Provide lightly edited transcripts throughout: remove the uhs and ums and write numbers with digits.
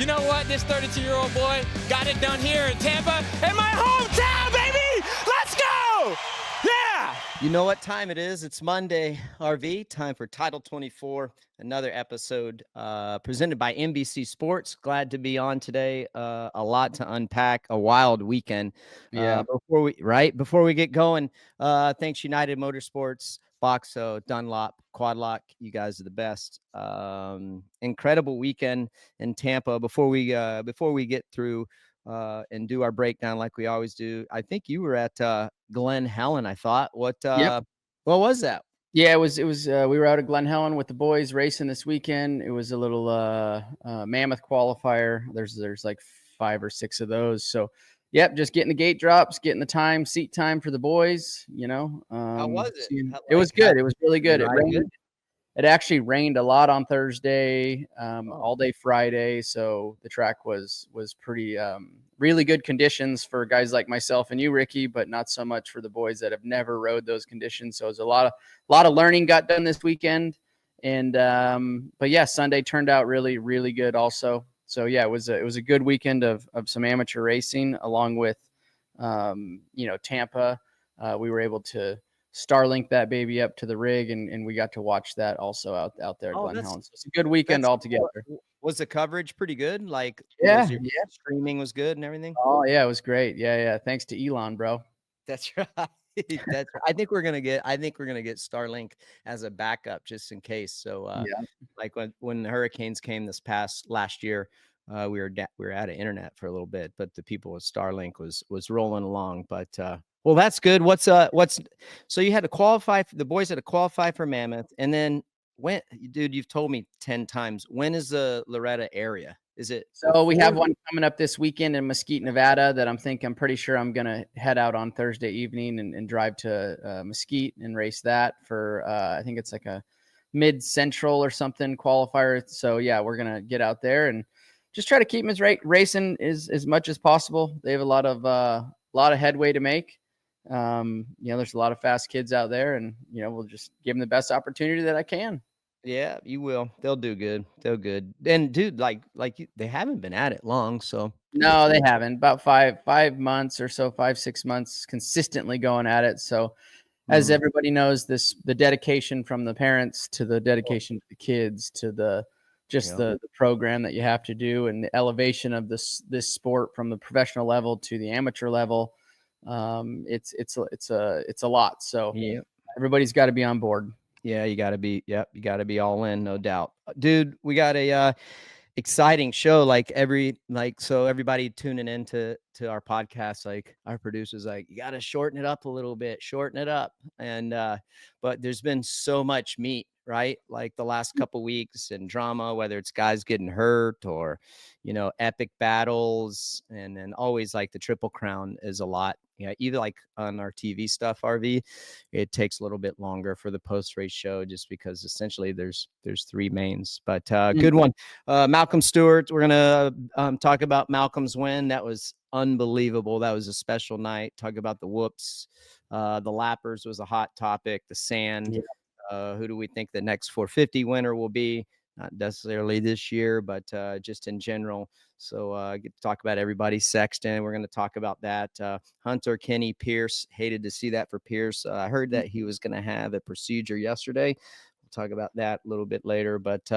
know what? This 32-year-old boy got it done here in Tampa, in my hometown, baby! Let's go! Yeah! You know what time it is? It's Monday, RV. Time for Title 24, another episode presented by NBC Sports. Glad to be on today. A lot to unpack, a wild weekend. Yeah. Before we get going, thanks United Motorsports, Boxo, Dunlop, Quadlock. You guys are the best. Incredible weekend in Tampa. Before we get through and do our breakdown like we always do, I think you were at Glen Helen. I thought. What was that? Yeah, it was we were out at Glen Helen with the boys racing this weekend. It was a little mammoth qualifier. There's like 5 or 6 of those. So yep, just getting the gate drops, getting the seat time for the boys, How was it? It was good. It was really good. It actually rained a lot on Thursday, all day Friday. So the track was pretty, really good conditions for guys like myself and you, Ricky, but not so much for the boys that have never rode those conditions. So it was a lot of learning got done this weekend. And, but yeah, Sunday turned out really, really good also. So yeah, it was a good weekend of some amateur racing along with, Tampa. We were able to Starlink that baby up to the rig, and we got to watch that also out there at Glen Helen. So it's a good weekend altogether. Was the coverage pretty good? Like, yeah, streaming was good and everything. Oh yeah, it was great. Yeah. Thanks to Elon, bro. That's right. I think we're gonna get Starlink as a backup just in case. So like when the hurricanes came last year, we were out of internet for a little bit, but the people with Starlink was rolling along. But well, that's good. So you had to qualify the boys had to qualify for Mammoth, and then when, dude, you've told me 10 times, when is the Loretta area? Is it? So we have one coming up this weekend in Mesquite, Nevada that I'm pretty sure I'm going to head out on Thursday evening and drive to Mesquite and race that for, I think it's like a mid-central or something qualifier. So yeah, we're going to get out there and just try to keep them racing as much as possible. They have a lot of headway to make. There's a lot of fast kids out there, and, we'll just give them the best opportunity that I can. Yeah, you will. They'll do good. And dude, like they haven't been at it long, so. No, they haven't. About 5 months or so, 5-6 months consistently going at it. So as everybody knows, the dedication from the parents to the dedication to the kids to the program that you have to do and the elevation of this sport from the professional level to the amateur level. It's a lot. So yeah, everybody's got to be on board. Yeah, you got to be all in, no doubt. Dude, we got a exciting show, so everybody tuning into our podcast, like our producers, like, you got to shorten it up a little bit, and but there's been so much meat, right? Like the last couple weeks and drama, whether it's guys getting hurt or epic battles, and then always like the Triple Crown is a lot. Either like on our TV stuff, RV, it takes a little bit longer for the post-race show just because essentially there's 3 mains. But good one. Malcolm Stewart, we're going to talk about Malcolm's win. That was unbelievable. That was a special night. Talk about the whoops. The lappers was a hot topic. The sand. Yeah. Who do we think the next 450 winner will be? Not necessarily this year, but just in general. So get to talk about everybody. Sexton, we're going to talk about that. Hunter, Kenny, Pierce, hated to see that for Pierce. I heard that he was going to have a procedure yesterday. We'll talk about that a little bit later, but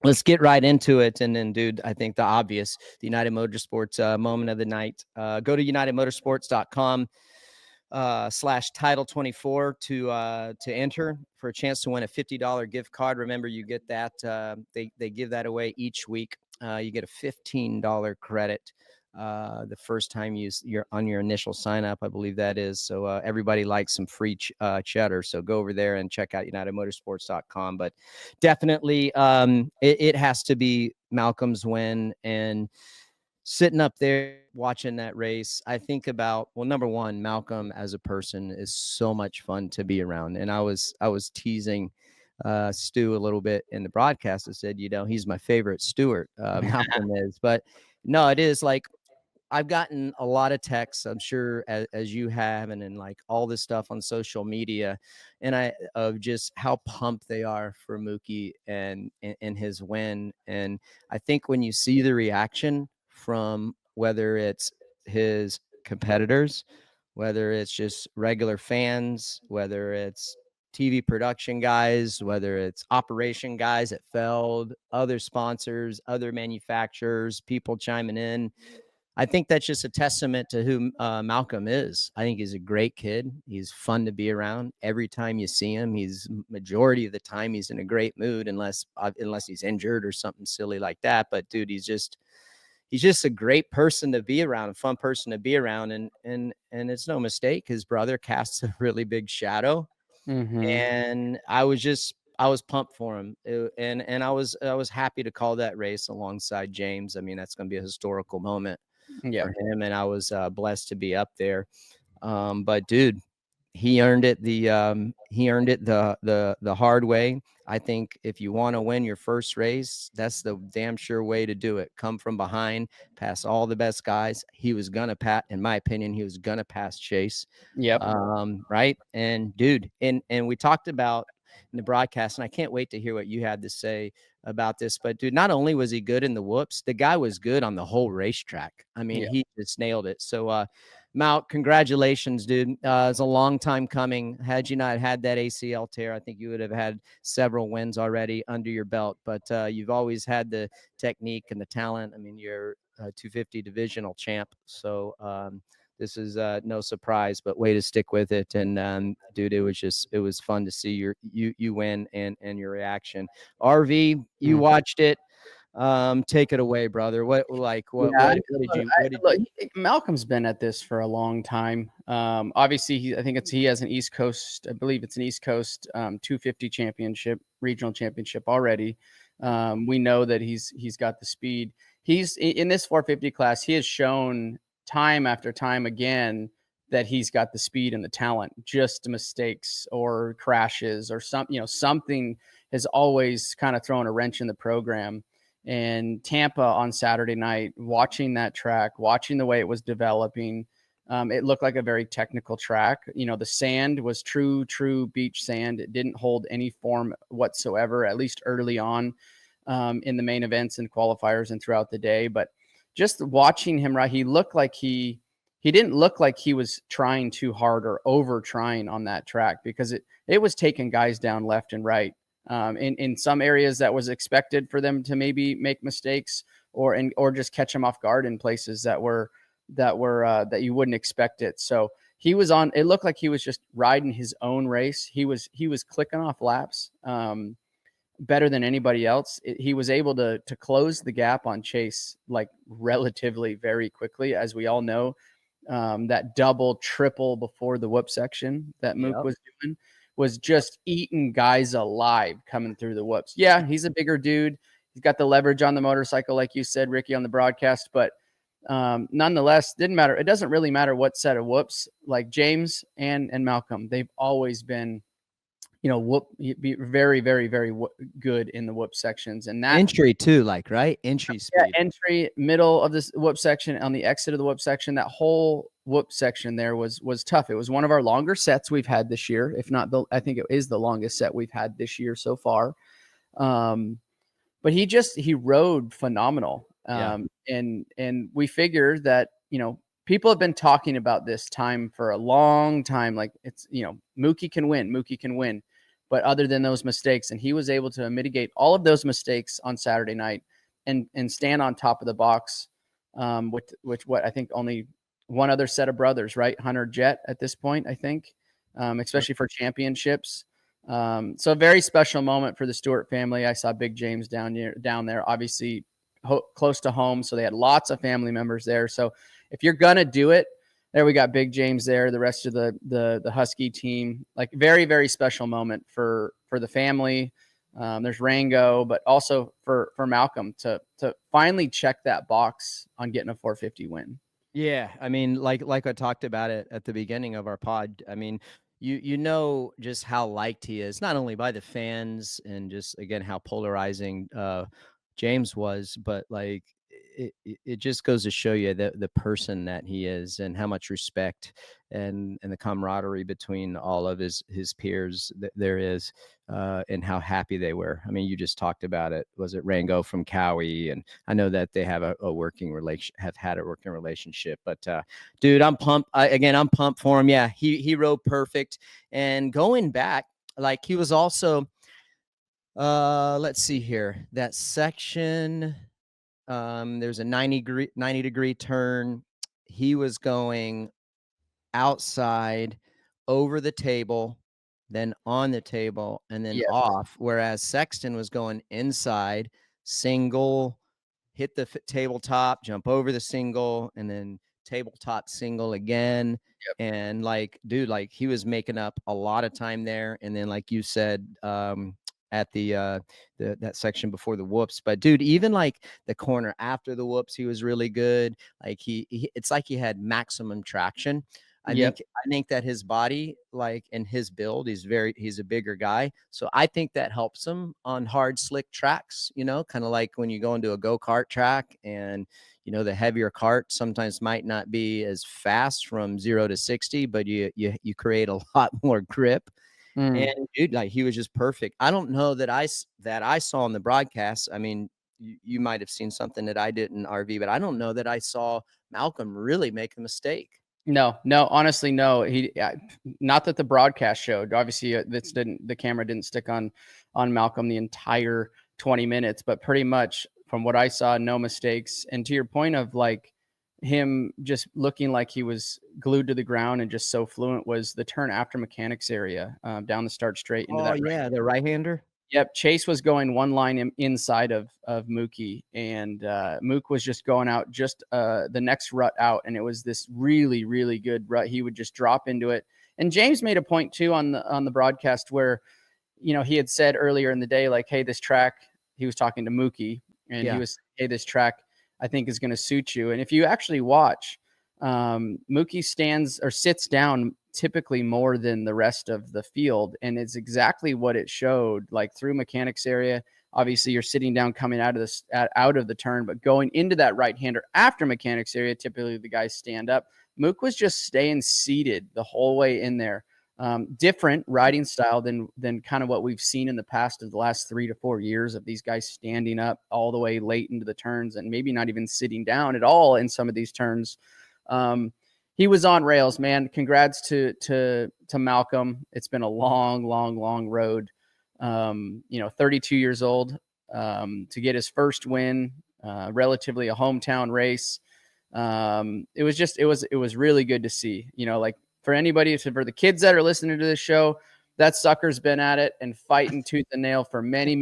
let's get right into it. And then, dude, I think the obvious, the United Motorsports moment of the night. Go to unitedmotorsports.com. /title 24 to enter for a chance to win a $50 gift card. Remember, you get that. They give that away each week. You get a $15 credit the first time you're on your initial sign up, I believe that is. So everybody likes some free cheddar. So go over there and check out unitedmotorsports.com. But definitely it has to be Malcolm's win, and sitting up there watching that race, I think about, well, number one, Malcolm as a person is so much fun to be around. And I was teasing Stu a little bit in the broadcast. I said, he's my favorite Stewart, Malcolm is. But no, it is like I've gotten a lot of texts, I'm sure as you have, and then like all this stuff on social media, and of just how pumped they are for Mookie and his win. And I think when you see the reaction from whether it's his competitors, whether it's just regular fans, whether it's TV production guys, whether it's operation guys at Feld, other sponsors, other manufacturers, people chiming in. I think that's just a testament to who Malcolm is. I think he's a great kid. He's fun to be around. Every time you see him, he's majority of the time he's in a great mood, unless he's injured or something silly like that. But dude, he's just a great person to be around, a fun person to be around. And it's no mistake, his brother casts a really big shadow. And I was pumped for him. And I was happy to call that race alongside James. I mean, that's going to be a historical moment for him. And I was blessed to be up there. But dude, he earned it the hard way. I think if you want to win your first race, that's the damn sure way to do it. Come from behind, pass all the best guys. He was gonna in my opinion, he was gonna pass Chase. Yep. Right. And dude, and we talked about in the broadcast, and I can't wait to hear what you had to say about this. But dude, not only was he good in the whoops, the guy was good on the whole racetrack. I mean, he just nailed it. So Mal, congratulations, dude. It's a long time coming. Had you not had that ACL tear, I think you would have had several wins already under your belt. But you've always had the technique and the talent. I mean, you're a 250 divisional champ. So this is no surprise, but way to stick with it. And dude, it was fun to see you win and your reaction. RV, you watched it. Take it away, brother. What did you Malcolm's been at this for a long time. Obviously he has an East Coast, I believe it's an East Coast 250 championship, regional championship already. We know that he's got the speed. He's in this 450 class. He has shown time after time again that he's got the speed and the talent. Just mistakes or crashes or something has always kind of thrown a wrench in the program. And Tampa on Saturday night, watching that track, watching the way it was developing, it looked like a very technical track. The sand was true beach sand. It didn't hold any form whatsoever, at least early on in the main events and qualifiers and throughout the day. But just watching him, right, he looked like he didn't look like he was trying too hard or over trying on that track, because it was taking guys down left and right. In some areas that was expected for them to maybe make mistakes or just catch them off guard in places that you wouldn't expect it. So it looked like he was just riding his own race. He was clicking off laps better than anybody else. He was able to close the gap on Chase like relatively very quickly. As we all know, that double, triple before the whoop section that Mook was doing was just eating guys alive coming through the whoops. Yeah, he's a bigger dude. He's got the leverage on the motorcycle, like you said, Ricky, on the broadcast. But nonetheless, didn't matter. It doesn't really matter what set of whoops. Like James and Malcolm, they've always been, be very, very, very good in the whoop sections. And that entry too, right? Entry speed. Yeah, entry, middle of this whoop section, on the exit of the whoop section, that whole whoop section there was tough. It was one of our longer sets we've had this year. If not, I think it is the longest set we've had this year so far. But he rode phenomenal. And we figured that, people have been talking about this time for a long time. Like it's, Mookie can win. But other than those mistakes, and he was able to mitigate all of those mistakes on Saturday night and stand on top of the box, with what I think only one other set of brothers, right? Hunter, Jett at this point, I think, especially for championships. So a very special moment for the Stewart family. I saw Big James down there, obviously close to home. So they had lots of family members there. So if you're going to do it, there we got Big James there, the rest of the Husky team, like very, very special moment for the family. There's Rango, but also for Malcolm to finally check that box on getting a 450 win. Yeah. I mean, like I talked about it at the beginning of our pod. I mean, you know just how liked he is, not only by the fans and just, again, how polarizing James was, but like it just goes to show you the person that he is and how much respect and the camaraderie between all of his peers there is, and how happy they were. I mean, you just talked about it. Was it Rango from Cowie? And I know that they have a working relation, have had a working relationship. But dude, I'm pumped. I'm pumped for him. Yeah, he rode perfect. And going back, like he was also, let's see here, that section. There's a 90 degree turn. He was going outside, over the table, then on the table, and then Yes. off. Whereas Sexton was going inside, single, hit the tabletop, jump over the single, and then tabletop single again. Yep. And like, dude, like he was making up a lot of time there. And then, like you said, at the that section before the whoops, but dude, even like the corner after the whoops, he was really good. Like he it's like he had maximum traction. I think that his body, like, and his build, he's a bigger guy. So I think that helps him on hard, slick tracks, you know, kind of like when you go into a go-kart track and, you know, the heavier cart sometimes might not be as fast from 0 to 60, but you create a lot more grip. And dude, like he was just perfect. I don't know that I saw in the broadcast. I mean, you might have seen something that I didn't, RV, but I don't know that I saw Malcolm really make a mistake. No, honestly, no. He not that the broadcast showed. Obviously, the camera didn't stick on Malcolm the entire 20 minutes, but pretty much from what I saw, no mistakes. And to your point of like him just looking like he was glued to the ground and just so fluent, was the turn after mechanics area, down the start straight into that. Yeah, the right-hander. Yep, Chase was going one line inside of Mookie, and Mook was just going out just the next rut out, and it was this really, really good rut. He would just drop into it. And James made a point too on the broadcast where, you know, he had said earlier in the day, like, hey, this track, he was talking to Mookie, and he was, hey, this track I think is going to suit you. And if you actually watch, Mookie stands or sits down typically more than the rest of the field, and it's exactly what it showed. Like through mechanics area, obviously you're sitting down coming out of the turn, but going into that right-hander after mechanics area, typically the guys stand up. Mook was just staying seated the whole way in there. Different riding style than kind of what we've seen in the past of the last 3 to 4 years of these guys standing up all the way late into the turns and maybe not even sitting down at all in some of these turns. He was on rails, man. Congrats to Malcolm. It's been a long road. 32 years old, to get his first win, relatively a hometown race. It was really good to see, you know, like for anybody, for the kids that are listening to this show, that sucker's been at it and fighting tooth and nail for many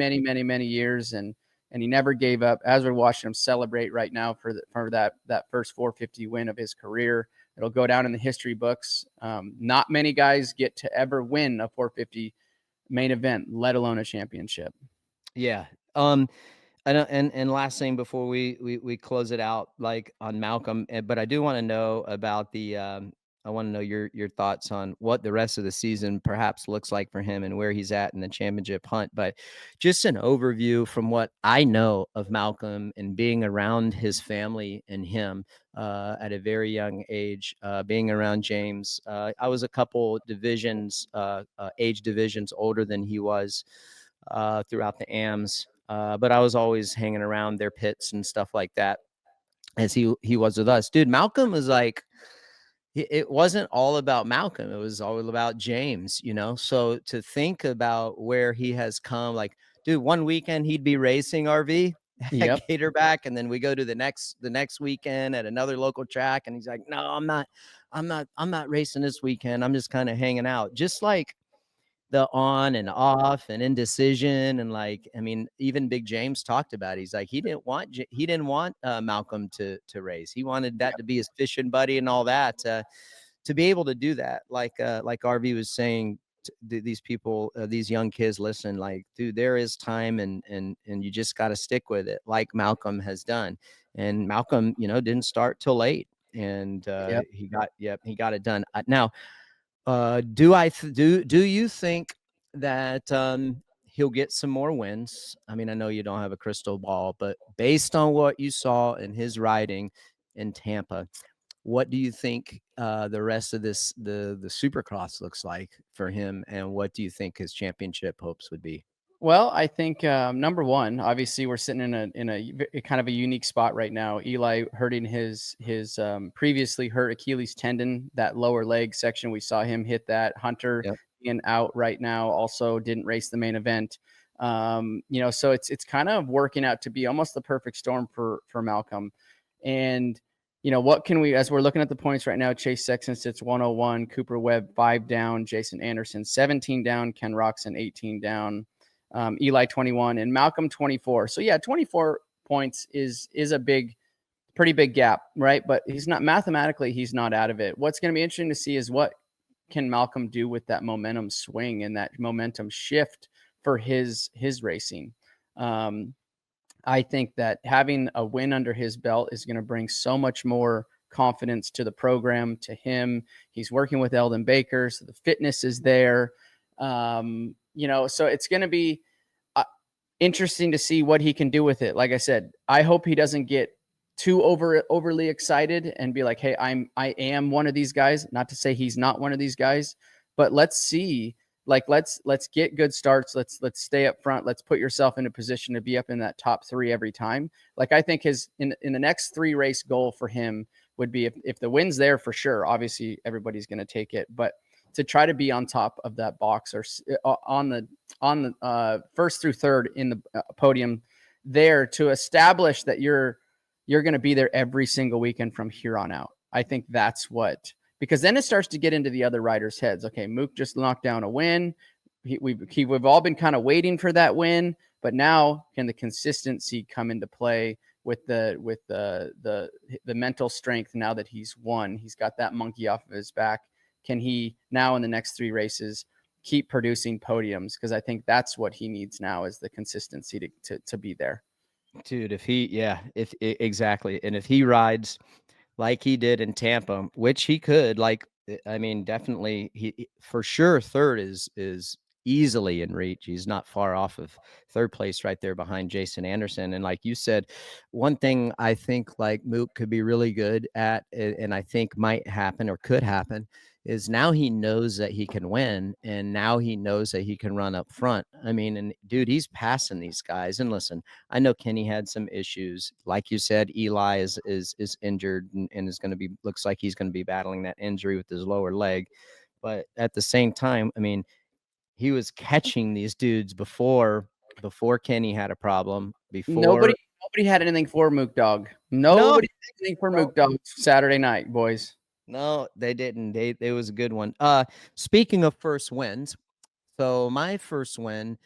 years. And he never gave up, as we're watching him celebrate right now for that first 450 win of his career. It'll go down in the history books. Not many guys get to ever win a 450 main event, let alone a championship. Yeah. And last thing before we close it out, like on Malcolm, but I do want to know about I want to know your thoughts on what the rest of the season perhaps looks like for him and where he's at in the championship hunt. But just an overview from what I know of Malcolm and being around his family and him at a very young age, being around James. I was a couple divisions, age divisions older than he was throughout the AMs, but I was always hanging around their pits and stuff like that as he was with us. Dude, Malcolm was like, it wasn't all about Malcolm. It was all about James, you know? So to think about where he has come, like, dude, one weekend he'd be racing RV at Gatorback, and then we go to the next weekend at another local track, and he's like, no, I'm not racing this weekend. I'm just kind of hanging out. Just like the on and off and indecision. And like, I mean, even Big James talked about it. He's like, he didn't want Malcolm to race. He wanted that to be his fishing buddy and all that, to be able to do that. Like RV was saying, these people, these young kids, listen, like, dude, there is time and you just got to stick with it, like Malcolm has done. And Malcolm, you know, didn't start till late, and he got it done. Now, do you think that he'll get some more wins. I mean, I know you don't have a crystal ball, but based on what you saw in his riding in Tampa, what do you think the rest of the Supercross looks like for him, and what do you think his championship hopes would be? Well, I think number one, obviously, we're sitting in a kind of a unique spot right now. Eli hurting his previously hurt Achilles tendon, that lower leg section. We saw him hit that. Hunter Yep. being out right now, also didn't race the main event. So it's kind of working out to be almost the perfect storm for Malcolm. And what can we, as we're looking at the points right now, Chase Sexton sits 101, Cooper Webb 5 down, Jason Anderson 17 down, Ken Roczen 18 down. Eli 21 and Malcolm 24. So yeah, 24 points is a pretty big gap, right? But he's not mathematically, he's not out of it. What's going to be interesting to see is what can Malcolm do with that momentum swing and that momentum shift for his racing. I think that having a win under his belt is going to bring so much more confidence to the program, to him. He's working with Eldon Baker, so the fitness is there. So it's going to be interesting to see what he can do with it. Like I said, I hope he doesn't get too overly excited and be like, hey, I am one of these guys. Not to say he's not one of these guys, but let's see. Like, let's get good starts. Let's stay up front. Let's put yourself in a position to be up in that top 3 every time. Like, I think in the next 3 race goal for him would be if the win's there for sure. Obviously, everybody's going to take it, but to try to be on top of that box or on the first through third in the podium there, to establish that you're going to be there every single weekend from here on out. I think that's what. Because then it starts to get into the other riders' heads. Okay, Mook just knocked down a win. We've all been kind of waiting for that win, but now can the consistency come into play with the mental strength now that he's won? He's got that monkey off of his back. Can he now in the next 3 races keep producing podiums? Because I think that's what he needs now, is the consistency to be there. Dude, exactly. And if he rides like he did in Tampa, which he could, I mean, definitely he for sure third is easily in reach. He's not far off of third place, right there behind Jason Anderson. And like you said, one thing I think like Mook could be really good at, and I think might happen or could happen, is now he knows that he can win, and now he knows that he can run up front. I mean, and dude, he's passing these guys. And listen, I know Kenny had some issues. Like you said, Eli is injured and is going to be, looks like he's going to be battling that injury with his lower leg. But at the same time, I mean, he was catching these dudes before Kenny had a problem. Nobody had anything for Mook Dog. Nobody had anything for Mook Dog Saturday night, boys. No, they didn't. It was a good one. Speaking of first wins, so my first win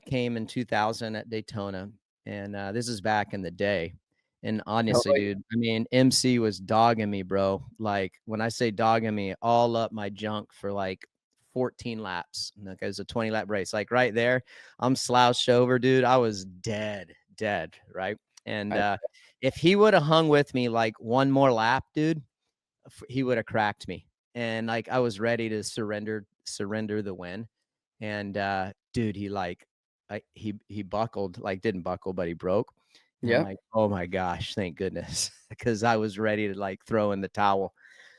came in 2000 at Daytona, and this is back in the day. And honestly, dude, I mean, MC was dogging me, bro. Like, when I say dogging me, all up my junk for like 14 laps. Like, it was a 20-lap race. Like, right there, I'm slouched over, dude. I was dead, right? And if he would have hung with me like one more lap, dude, he would have cracked me. And like, I was ready to surrender the win. And dude, he buckled, like didn't buckle, but he broke. Yeah. Like, oh my gosh, thank goodness. Because I was ready to like throw in the towel.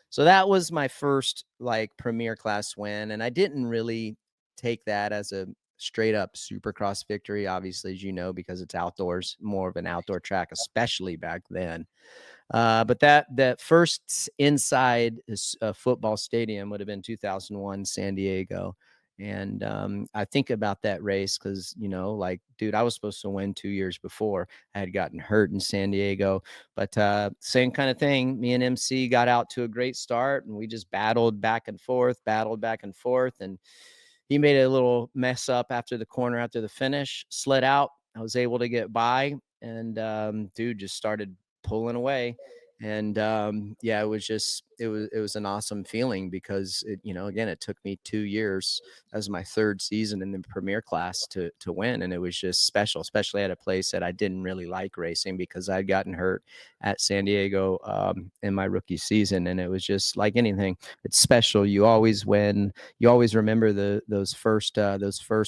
So that was my first like premier class win. And I didn't really take that as a straight up Supercross victory, obviously, as you know, because it's outdoors, more of an outdoor track, especially back then. But that first inside football stadium would have been 2001 San Diego. And I think about that race because, like, dude, I was supposed to win 2 years before. I had gotten hurt in San Diego. But same kind of thing. Me and MC got out to a great start, and we just battled back and forth. And he made a little mess up after the corner, after the finish, slid out. I was able to get by, and dude just started pulling away. And yeah, it was an awesome feeling because again, it took me 2 years. That was my third season in the premier class to win, and it was just special, especially at a place that I didn't really like racing because I'd gotten hurt at San Diego in my rookie season, and it was just like anything. It's special. You always win. You always remember those first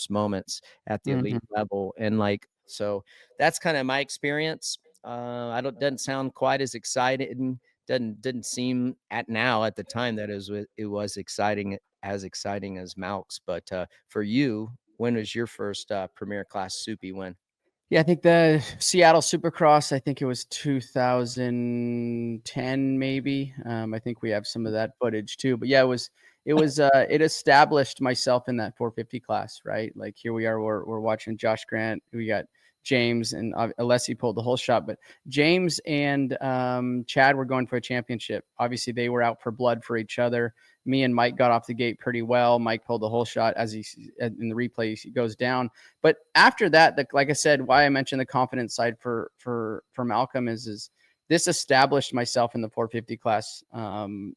moments at the elite level, and so that's kind of my experience. I don't doesn't sound quite as exciting. Didn't seem at the time that it was exciting as Malk's. But for you, when was your first premier class Soupy win? Yeah, I think the Seattle Supercross, I think it was 2010 maybe. I think we have some of that footage too. But yeah, it established myself in that 450 class, right? Like here we are, we're watching Josh Grant. We got James and Alessi pulled the whole shot, but James and Chad were going for a championship. Obviously, they were out for blood for each other. Me and Mike got off the gate pretty well. Mike pulled the whole shot as he in the replay he goes down. But after that, like I said, why I mentioned the confidence side for Malcolm is this established myself in the 450 class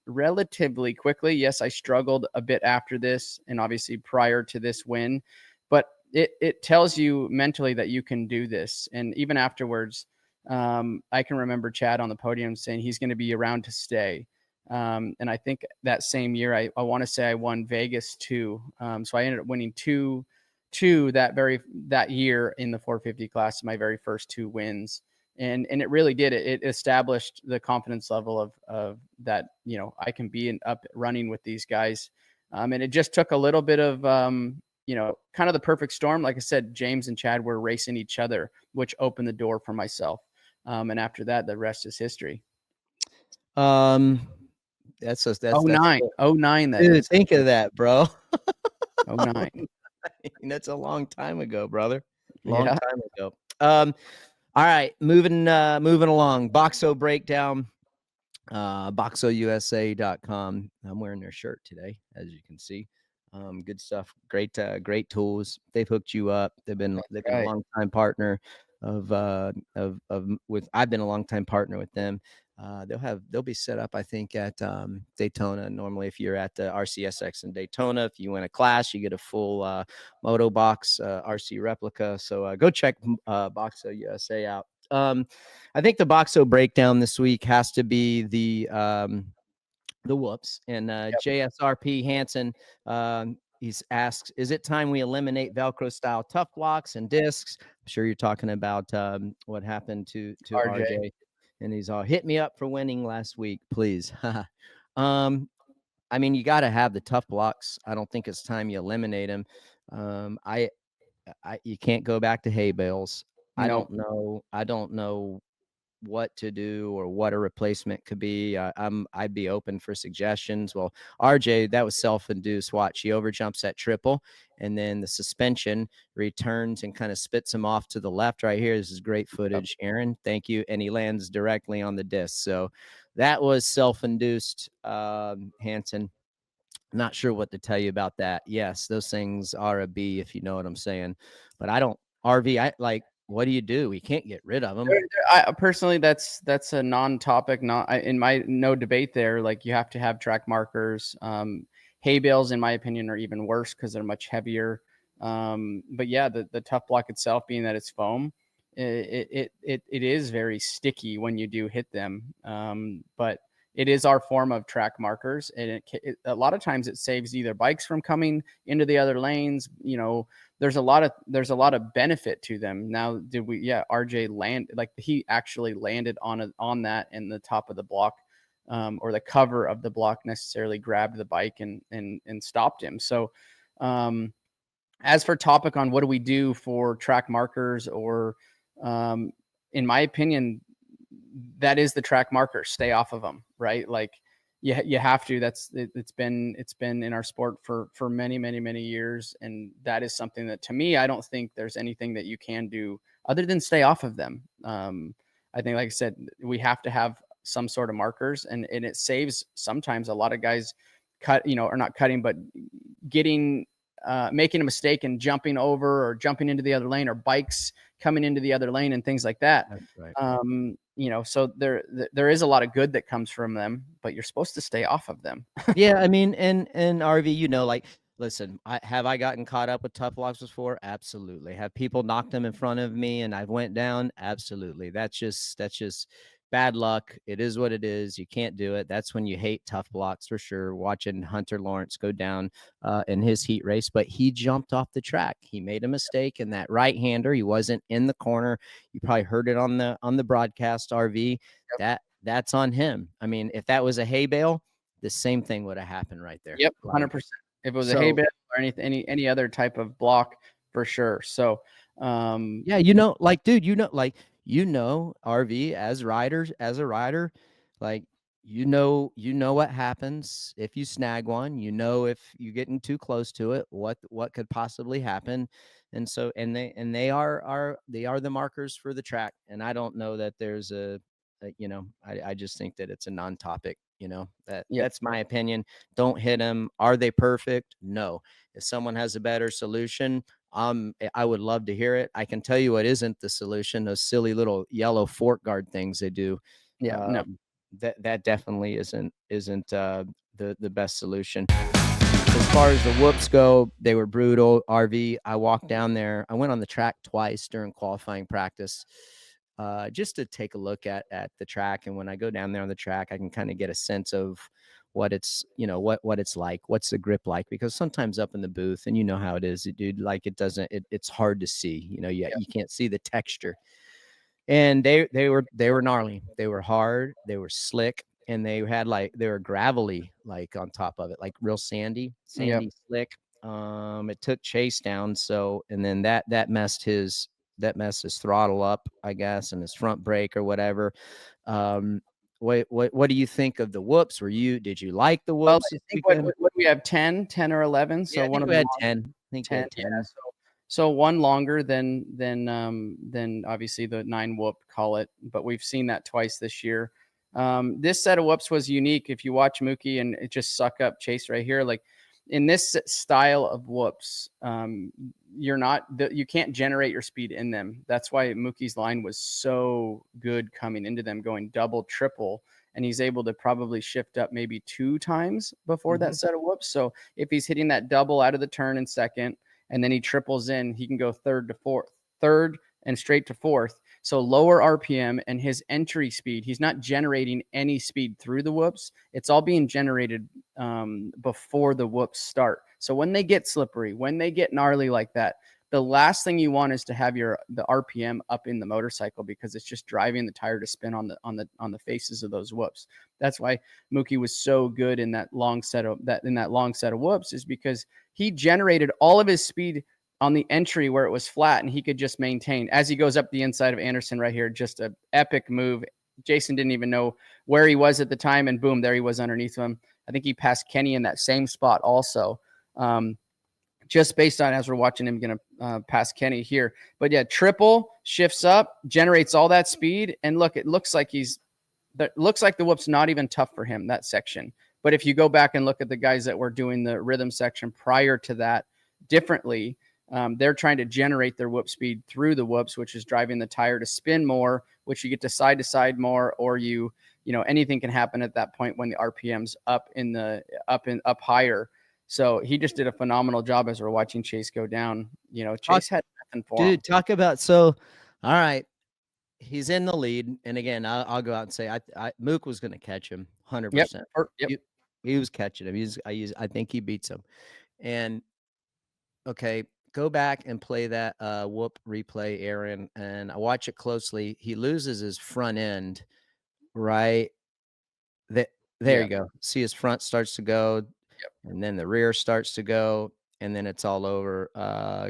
relatively quickly. Yes, I struggled a bit after this, and obviously prior to this win, but it tells you mentally that you can do this. And even afterwards, I can remember Chad on the podium saying he's going to be around to stay. And I think that same year, I want to say I won Vegas too. So I ended up winning two that year in the 450 class, my very first 2 wins. And it really did. It established the confidence level of that, I can be up running with these guys. And it just took a little bit of, kind of the perfect storm. Like I said, James and Chad were racing each other, which opened the door for myself. And after that, the rest is history. That's 09. That dude, is. think of that, bro. 09. That's a long time ago, brother. Long time ago. All right, moving along. Boxo breakdown. boxousa.com. I'm wearing their shirt today, as you can see. Good stuff. Great tools. They've hooked you up. They've been a long time partner I've been a long time partner with them. They'll be set up, I think, at Daytona. Normally, if you're at the RCSX in Daytona, if you win a class, you get a full Moto Box RC replica. So go check Boxo USA out. I think the Boxo breakdown this week has to be the whoops. And JSRP Hansen, he's asked, is it time we eliminate Velcro style Tuff Blocks and discs? I'm sure you're talking about what happened to RJ. And he's all, hit me up for winning last week, please. I mean, you got to have the Tuff Blocks. I don't think it's time you eliminate them. You can't go back to hay bales. No. I don't know what to do or what a replacement could be. I'd be open for suggestions. Well, RJ, that was self-induced. Watch, he overjumps that triple, and then the suspension returns and kind of spits him off to the left right here. This is great footage, Aaron. Thank you. And he lands directly on the disc. So that was self-induced, Hansen. Not sure what to tell you about that. Yes, those things are a B, if you know what I'm saying. But I don't, RV, what do you do? We can't get rid of them. Personally, that's a non-topic. No debate there. Like, you have to have track markers. Hay bales, in my opinion, are even worse because they're much heavier. But yeah, the Tuff Block itself, being that it's foam, it is very sticky when you do hit them. But it is our form of track markers, and a lot of times it saves either bikes from coming into the other lanes. There's a lot of benefit to them. Now, RJ he actually landed on that, and the top of the block, or the cover of the block necessarily grabbed the bike and stopped him. So, as for topic on what do we do for track markers, or, in my opinion, that is the track marker. Stay off of them, right? Like, you have to. It's been in our sport for many, many, many years, and that is something that, to me, I don't think there's anything that you can do other than stay off of them. I think, like I said, we have to have some sort of markers, and it saves sometimes a lot of guys or not cutting, but getting making a mistake and jumping over or jumping into the other lane, or bikes coming into the other lane and things like that. That's right. so there is a lot of good that comes from them, but you're supposed to stay off of them. Yeah, I mean, and RV, like, listen, have I gotten caught up with Tuff Blocks before? Absolutely. Have people knocked them in front of me and I've went down? Absolutely. That's just bad luck. It is what it is. You can't do it. That's when you hate Tuff Blocks for sure. Watching Hunter Lawrence go down in his heat race, but he jumped off the track. He made a mistake in that right-hander. He wasn't in the corner. You probably heard it on the broadcast, RV. Yep. That's on him. I mean, if that was a hay bale, the same thing would have happened right there. Yep, 100%. If it was a hay bale or any other type of block, for sure. So, yeah, like, dude, RV as a rider, like, what happens if you snag one. If you're getting too close to it, what could possibly happen. And so, and they are the markers for the track. And I don't know that there's I just think that it's a non-topic. That's my opinion. Don't hit them. Are they perfect? No. If someone has a better solution, I would love to hear it. I can tell you what isn't the solution. Those silly little yellow fork guard things they do. Yeah, no. That definitely isn't the best solution. As far as the whoops go, they were brutal. RV, I walked down there. I went on the track twice during qualifying practice. Just to take a look at the track. And when I go down there on the track, I can kind of get a sense of what it's, what it's like, what's the grip like, because sometimes up in the booth, and how it is, dude, like it's hard to see, you can't see the texture. And they were gnarly. They were hard. They were slick. And they were gravelly, like on top of it, like real sandy, slick. It took Chase down. So, and then that messed his throttle up, I guess, and his front brake or whatever. What do you think of the whoops? Did you like the whoops? Well, I think what we have 10 or 11. So one of them had 10. I think 10. Yeah. So one longer than obviously the 9 whoop, call it, but we've seen that twice this year. This set of whoops was unique. If you watch Mookie and it just suck up Chase right here, like in this style of whoops, you can't generate your speed in them. That's why Mookie's line was so good coming into them, going double, triple, and he's able to probably shift up maybe 2 times before that set of whoops. So if he's hitting that double out of the turn in second, and then he triples in, he can go third and straight to fourth. So lower RPM and his entry speed, he's not generating any speed through the whoops. It's all being generated before the whoops start. So when they get slippery, when they get gnarly like that, the last thing you want is to have the RPM up in the motorcycle, because it's just driving the tire to spin on the faces of those whoops. That's why Mookie was so good in that long set of whoops, is because he generated all of his speed on the entry where it was flat, and he could just maintain as he goes up the inside of Anderson right here. Just an epic move. Jason didn't even know where he was at the time, and boom, there he was underneath him. I think he passed Kenny in that same spot also. Just based on, as we're watching him, going to pass Kenny here. But yeah, triple, shifts up, generates all that speed, and look, it looks like the whoop's not even tough for him, that section. But if you go back and look at the guys that were doing the rhythm section prior to that differently, they're trying to generate their whoop speed through the whoops, which is driving the tire to spin more, which you get to side more, or anything can happen at that point when the RPM's up higher. So he just did a phenomenal job as we're watching Chase go down. Chase had nothing for him. Dude, talk about, all right, he's in the lead. And again, I'll go out and say, Mook was going to catch him 100%. Yep. He was catching him. I think he beats him. And okay, go back and play that whoop replay, Aaron, and I watch it closely. He loses his front end, right? There you go. See, his front starts to go, and then the rear starts to go, and then it's all over.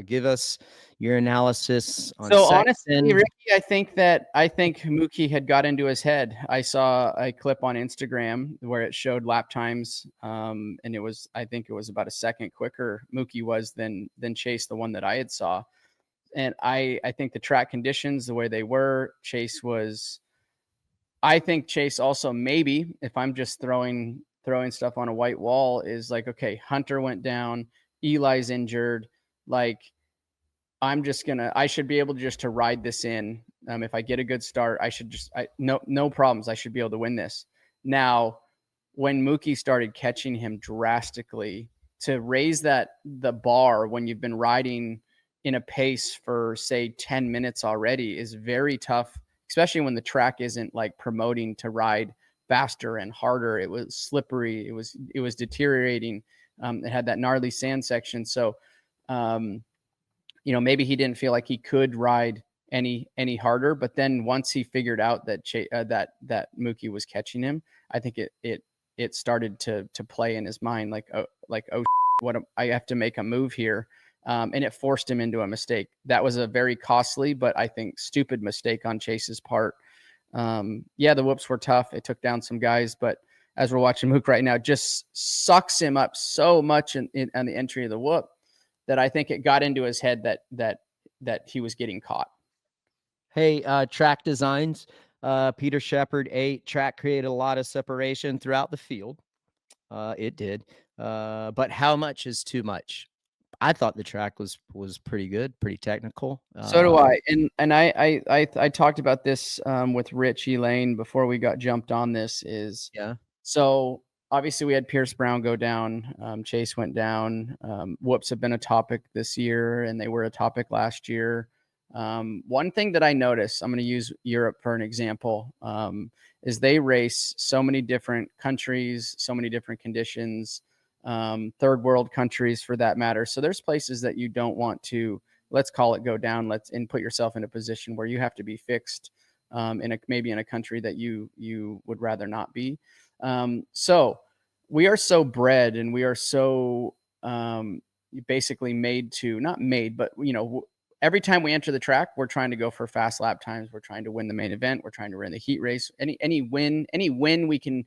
Give us your analysis on So Sexton. honestly, Ricky, I think Mookie had got into his head. I saw a clip on Instagram where it showed lap times, and I think it was about a second quicker Mookie was than Chase, the one that I had saw. And I think the track conditions, the way they were, I think Chase also, maybe if I'm just throwing stuff on a white wall, is like, okay, Hunter went down, Eli's injured, like, I should be able to ride this in. If I get a good start, no problems. I should be able to win this. Now, when Mookie started catching him drastically, to raise the bar when you've been riding in a pace for say 10 minutes already is very tough, especially when the track isn't like promoting to ride faster and harder. It was slippery. It was deteriorating. It had that gnarly sand section. So, maybe he didn't feel like he could ride any harder, but then once he figured out that that Mookie was catching him, I think it started to play in his mind like, I have to make a move here. And it forced him into a mistake. That was a very costly, but I think stupid mistake on Chase's part. The whoops were tough. It took down some guys, but as we're watching Mook right now, just sucks him up so much on the entry of the whoop that I think it got into his head that he was getting caught. Hey, track designs. Peter Shepard, 8. Track created a lot of separation throughout the field. It did. But how much is too much? I thought the track was pretty good, pretty technical. So do I. And I talked about this with Rich Elaine before we got jumped on this So obviously we had Pierce Brown go down. Chase went down. Whoops have been a topic this year, and they were a topic last year. One thing that I noticed, I'm going to use Europe for an example, is they race so many different countries, so many different conditions, third world countries for that matter. So there's places that you don't want to, let's call it, go down, and put yourself in a position where you have to be fixed maybe in a country that you would rather not be. So we are so bred, and we are so basically made to, not made, but every time we enter the track, we're trying to go for fast lap times. We're trying to win the main event. We're trying to win the heat race. Any win we can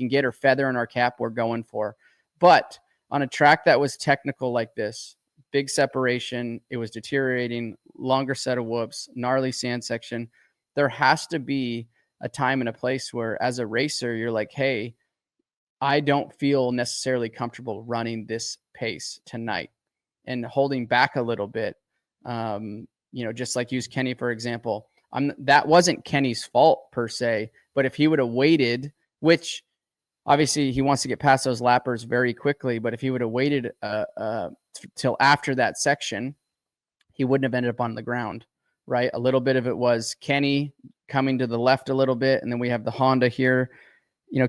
get or feather in our cap, we're going for. But on a track that was technical like this, big separation, it was deteriorating, longer set of whoops, gnarly sand section, there has to be a time and a place where, as a racer, you're like, hey, I don't feel necessarily comfortable running this pace tonight, and holding back a little bit. Just like use Kenny, for example. That wasn't Kenny's fault per se, but if he would have waited, which obviously he wants to get past those lappers very quickly, but if he would have waited till after that section, he wouldn't have ended up on the ground, right? A little bit of it was Kenny coming to the left a little bit, and then we have the Honda here.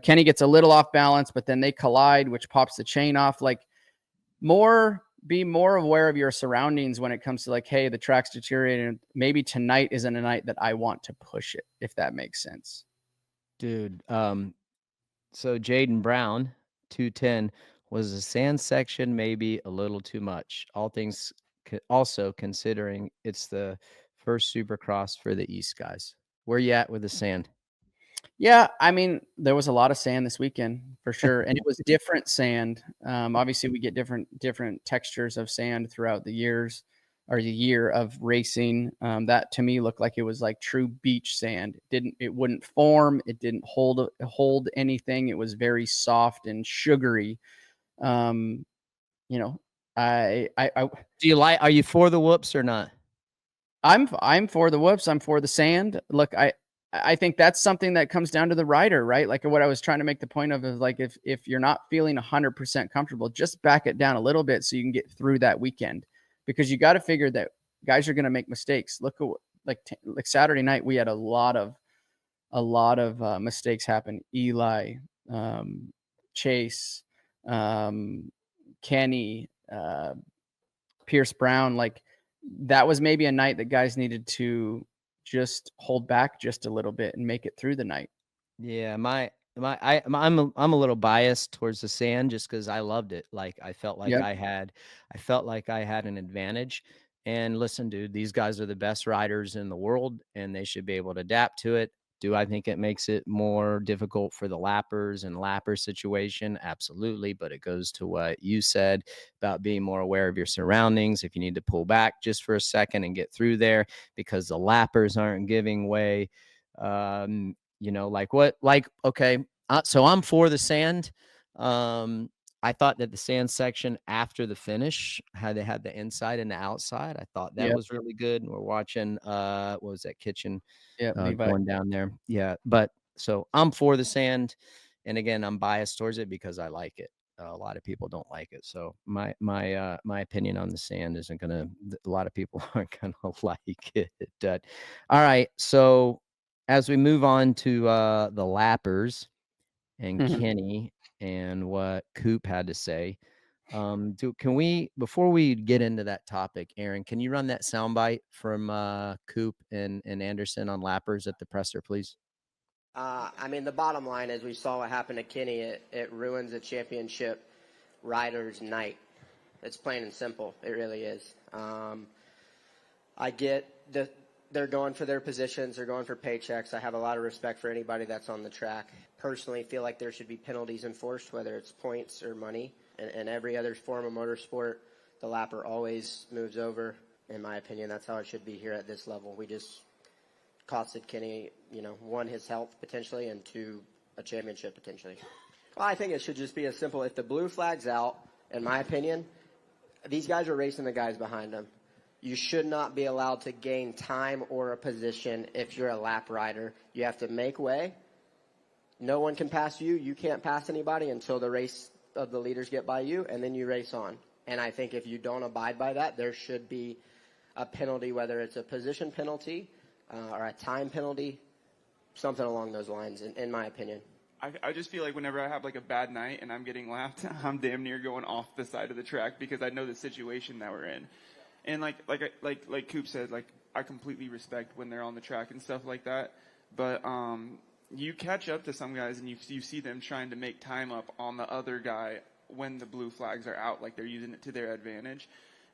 Kenny gets a little off balance, but then they collide, which pops the chain off. Like, be more aware of your surroundings when it comes to, like, hey, the track's deteriorating. Maybe tonight isn't a night that I want to push it, if that makes sense. Dude, so Jaden Brown, 210, was the sand section maybe a little too much? All things also considering it's the first Supercross for the East guys. Where you at with the sand? Yeah, I mean, there was a lot of sand this weekend for sure, and it was different sand. Obviously, we get different textures of sand throughout the years or the year of racing. That to me looked like it was like true beach sand. It wouldn't form. It didn't hold anything. It was very soft and sugary. I do you like? Are you for the whoops or not? I'm for the whoops. I'm for the sand. Look, I think that's something that comes down to the rider, right? Like what I was trying to make the point of is, like, if you're not feeling 100% comfortable, just back it down a little bit so you can get through that weekend, because you got to figure that guys are going to make mistakes. Look at like Saturday night, we had a lot of mistakes happen. Eli, Chase, Kenny, Pierce Brown, like that was maybe a night that guys needed to just hold back just a little bit and make it through the night. Yeah, I'm a little biased towards the sand just because I loved it. Like I felt like I had an advantage. And listen, dude, these guys are the best riders in the world, and they should be able to adapt to it. Do I think it makes it more difficult for the lappers and lapper situation? Absolutely. But it goes to what you said about being more aware of your surroundings. If you need to pull back just for a second and get through there because the lappers aren't giving way, okay. So I'm for the sand. I thought that the sand section after the finish, how they had the inside and the outside, I thought that was really good. And we're watching, what was that kitchen Levi. going down there? Yeah. But so I'm for the sand. And again, I'm biased towards it because I like it. A lot of people don't like it. So my opinion on the sand isn't going to, a lot of people aren't going to like it. All right. So as we move on to the lappers and Kenny and what Coop had to say, can we, before we get into that topic, Aaron, can you run that soundbite from Coop and Anderson on lappers at the presser, please? I mean, the bottom line is we saw what happened to Kenny. It ruins a championship rider's night. It's plain and simple. It really is. I get that they're going for their positions. They're going for paychecks. I have a lot of respect for anybody that's on the track. Personally, feel like there should be penalties enforced, whether it's points or money. And every other form of motorsport, the lapper always moves over. In my opinion, that's how it should be here at this level. We just costed Kenny, one, his health potentially, and two, a championship potentially. Well, I think it should just be as simple. If the blue flag's out, in my opinion, these guys are racing the guys behind them. You should not be allowed to gain time or a position if you're a lap rider. You have to make way. No one can pass you. You can't pass anybody until the race of the leaders get by you, and then you race on. And I think if you don't abide by that, there should be a penalty, whether it's a position penalty or a time penalty, something along those lines, in my opinion. I just feel like whenever I have like a bad night and I'm getting lapped, I'm damn near going off the side of the track because I know the situation that we're in. And like Coop said, like I completely respect when they're on the track and stuff like that. But you catch up to some guys and you see them trying to make time up on the other guy when the blue flags are out, like they're using it to their advantage.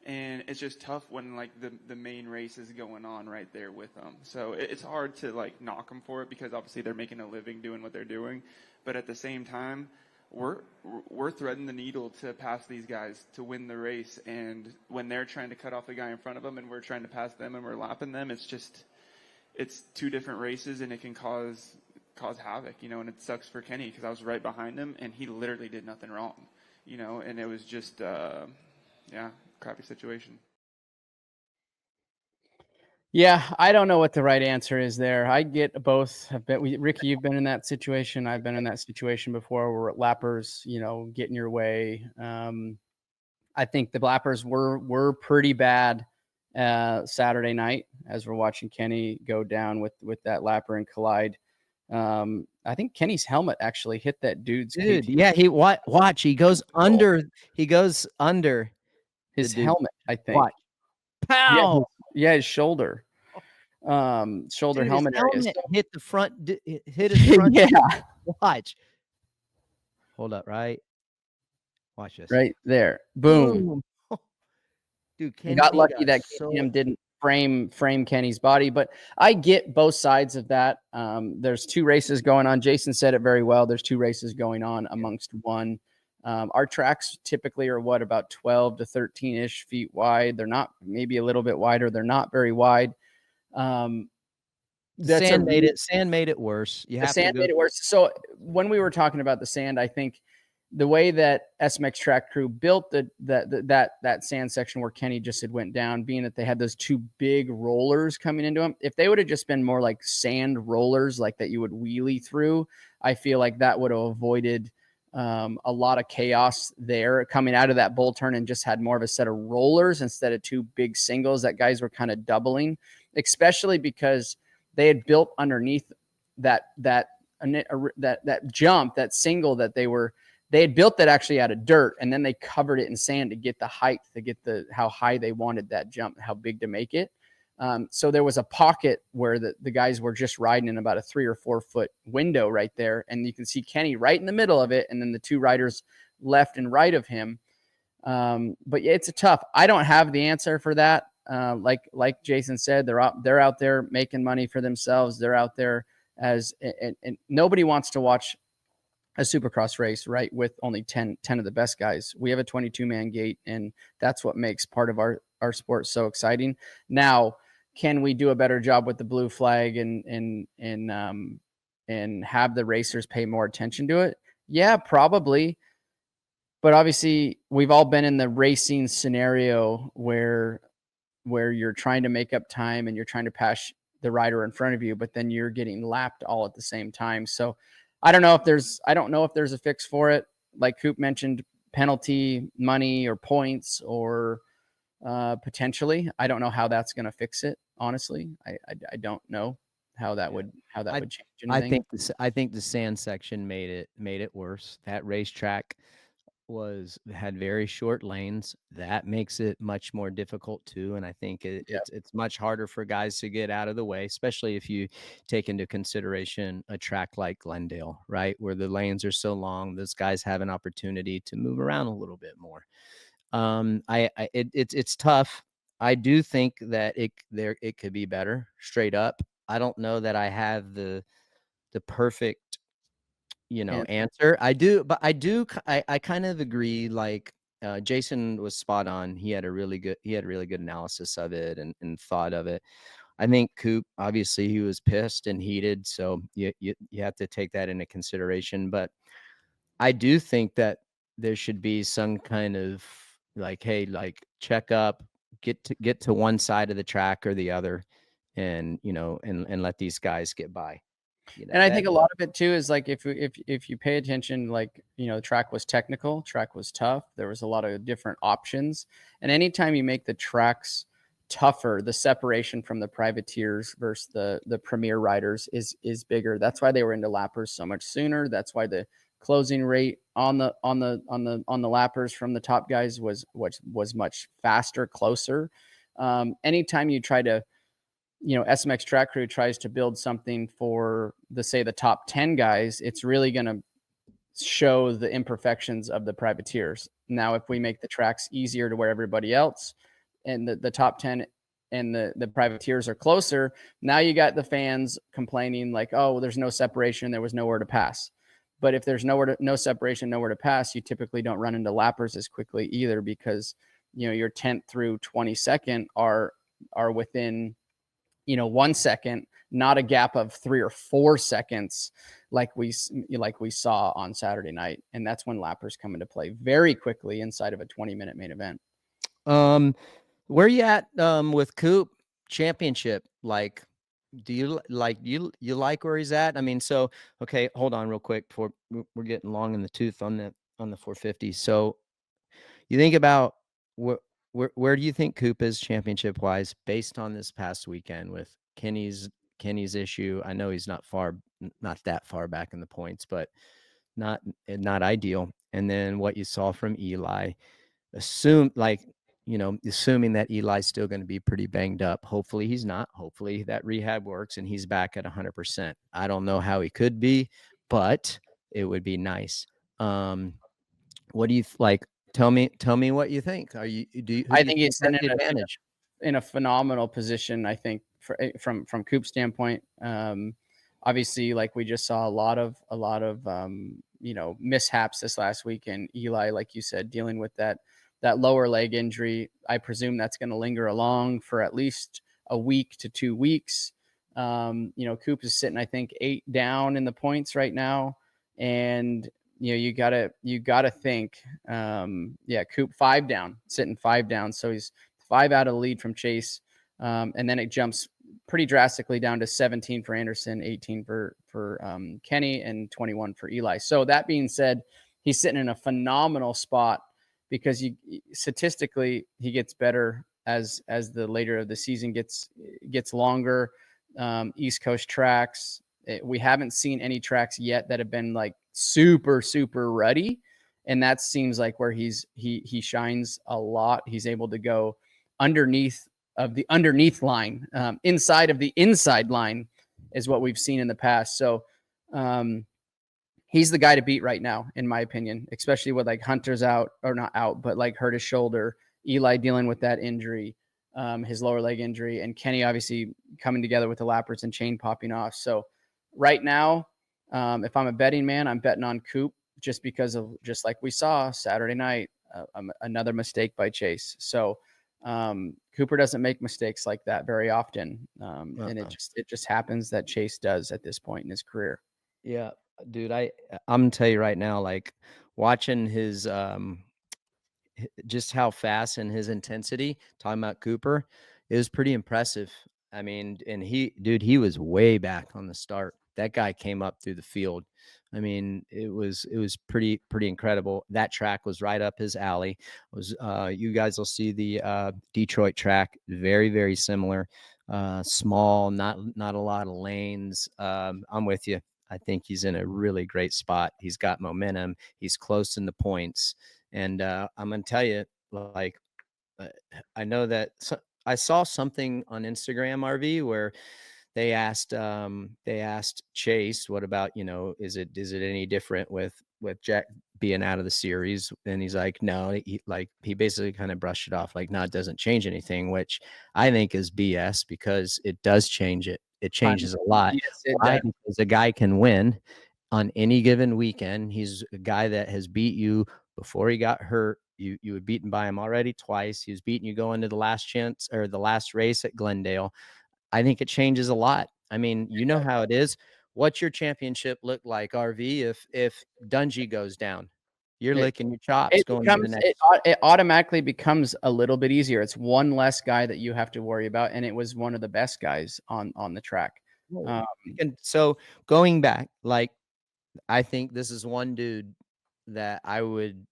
And it's just tough when like the main race is going on right there with them. So it's hard to like knock them for it because obviously they're making a living doing what they're doing. But at the same time, we're threading the needle to pass these guys to win the race. And when they're trying to cut off the guy in front of them and we're trying to pass them and we're lapping them, it's two different races and it can cause havoc, and it sucks for Kenny because I was right behind him and he literally did nothing wrong, and it was just, crappy situation. Yeah, I don't know what the right answer is there. I get both. Ricky, you've been in that situation. I've been in that situation before where lappers, get in your way. I think the lappers were pretty bad Saturday night as we're watching Kenny go down with that lapper and collide. I think Kenny's helmet actually hit that dude's dude. Yeah, watch. He goes under. His helmet, I think. Watch. Pow! Yeah, his shoulder. Shoulder helmet area. Helmet hit the front. Hit his front. Yeah. Watch. Hold up, right? Watch this. Right there. Boom. Dude, Kenny got lucky that Cam didn't frame Kenny's body, but I get both sides of that. There's two races going on. Jason said it very well. There's two races going on amongst one. Our tracks typically are about 12 to 13-ish feet wide. They're not, maybe a little bit wider. They're not very wide. Sand made it worse. Sand made it worse. So when we were talking about the sand, I think the way that SMX track crew built that sand section where Kenny just had went down, being that they had those two big rollers coming into them, if they would have just been more like sand rollers, like that you would wheelie through, I feel like that would have avoided a lot of chaos there coming out of that bull turn, and just had more of a set of rollers instead of two big singles that guys were kind of doubling, especially because they had built underneath that jump, that single that they had built that actually out of dirt, and then they covered it in sand to get the height, to get how high they wanted that jump, how big to make it. So there was a pocket where the guys were just riding in about a 3 or 4 foot window right there. And you can see Kenny right in the middle of it. And then the two riders left and right of him. But yeah, it's I don't have the answer for that. Like Jason said, they're out there making money for themselves. They're out there and nobody wants to watch a Supercross race, right, with only 10 of the best guys. We have a 22-man gate, and that's what makes part of our sport so exciting. Now, can we do a better job with the blue flag and have the racers pay more attention to it? Yeah, probably. But obviously we've all been in the racing scenario where you're trying to make up time and you're trying to pass the rider in front of you, but then you're getting lapped all at the same time. So I don't know if there's a fix for it. Like Coop mentioned, penalty money or points or potentially. I don't know how that's going to fix it. Honestly, I don't know how that would change anything. I think the sand section made it worse. That racetrack had very short lanes. That makes it much more difficult too. And I think it's much harder for guys to get out of the way, especially if you take into consideration a track like Glendale, right? Where the lanes are so long, those guys have an opportunity to move around a little bit more. It's tough. I do think that it could be better straight up. I don't know that I have the perfect answer. I do, but I kind of agree. Like Jason was spot on. He had really good analysis of it and thought of it. I think Coop, obviously he was pissed and heated, so you have to take that into consideration. But I do think that there should be some kind of like, hey, like check up, get to one side of the track or the other, and and let these guys get by. And I think a lot of it too is like if you pay attention, like the track was technical, track was tough. There was a lot of different options, and anytime you make the tracks tougher, the separation from the privateers versus the premier riders is bigger. That's why they were into lappers so much sooner. That's why the closing rate on the lappers from the top guys was much faster, closer. Anytime you try to SMX Track Crew tries to build something for the top 10 guys, it's really going to show the imperfections of the privateers. Now, if we make the tracks easier to where everybody else and the top 10 and the privateers are closer, now you got the fans complaining like, oh, there's no separation. There was nowhere to pass. But if there's no separation, nowhere to pass, you typically don't run into lappers as quickly either because, your 10th through 22nd are within 1 second, not a gap of 3 or 4 seconds like we saw on Saturday night. And that's when lappers come into play very quickly inside of a 20-minute main event. Where you at with Coop championship? Like, do you like where he's at? I mean, so okay, hold on real quick before we're getting long in the tooth on the 450. So you think about where do you think Coop is championship wise based on this past weekend with Kenny's issue? I know he's not that far back in the points, but not ideal. And then what you saw from Eli, assuming that Eli's still going to be pretty banged up. Hopefully he's not. Hopefully that rehab works and he's back at 100%. I don't know how he could be, but it would be nice. What do you like? Tell me what you think. I think he's in a phenomenal position. I think from Coop's standpoint, obviously, like we just saw a lot of mishaps this last week, and Eli, like you said, dealing with that lower leg injury. I presume that's going to linger along for at least a week to 2 weeks. Coop is sitting, I think, 8 down in the points right now, and you gotta think, Coop 5 down, sitting 5 down. So he's 5 out of the lead from Chase. And then it jumps pretty drastically down to 17 for Anderson, 18 for Kenny, and 21 for Eli. So that being said, he's sitting in a phenomenal spot because statistically he gets better as the later of the season gets longer. East Coast tracks. We haven't seen any tracks yet that have been like super, super ruddy. And that seems like where he shines a lot. He's able to go underneath of the underneath line, inside of the inside line is what we've seen in the past. So he's the guy to beat right now, in my opinion, especially with like Hunter's out or not out, but like hurt his shoulder, Eli dealing with that injury, his lower leg injury, and Kenny obviously coming together with the lappers and chain popping off. So right now, if I'm a betting man, I'm betting on Coop just because of just like we saw Saturday night, another mistake by Chase. So Cooper doesn't make mistakes like that very often. And it just happens that Chase does at this point in his career. Yeah, dude, I'm gonna tell you right now, like watching his just how fast and his intensity, talking about Cooper, it was pretty impressive. I mean, and he was way back on the start. That guy came up through the field. I mean, it was pretty incredible. That track was right up his alley. It was you guys will see the Detroit track, very similar. Small, not a lot of lanes. I'm with you. I think he's in a really great spot. He's got momentum. He's close in the points. And I'm going to tell you, like, I know that I saw something on Instagram, RV, where they asked Chase, what about, is it any different with Jett being out of the series? And he's like, no, he basically kind of brushed it off. Like, no, it doesn't change anything, which I think is BS, because it does change it. It changes a lot. Yes, it Why? does. Because a guy can win on any given weekend. He's a guy that has beat you before he got hurt. You had beaten by him already twice. He was beating you going to the last chance, or the last race at Glendale. I think it changes a lot. I mean, you know how it is. What's your championship look like, RV, if Dungey goes down? You're licking your chops going to the next. It automatically becomes a little bit easier. It's one less guy that you have to worry about, and it was one of the best guys on the track. And so going back, like, I think this is one dude that I'm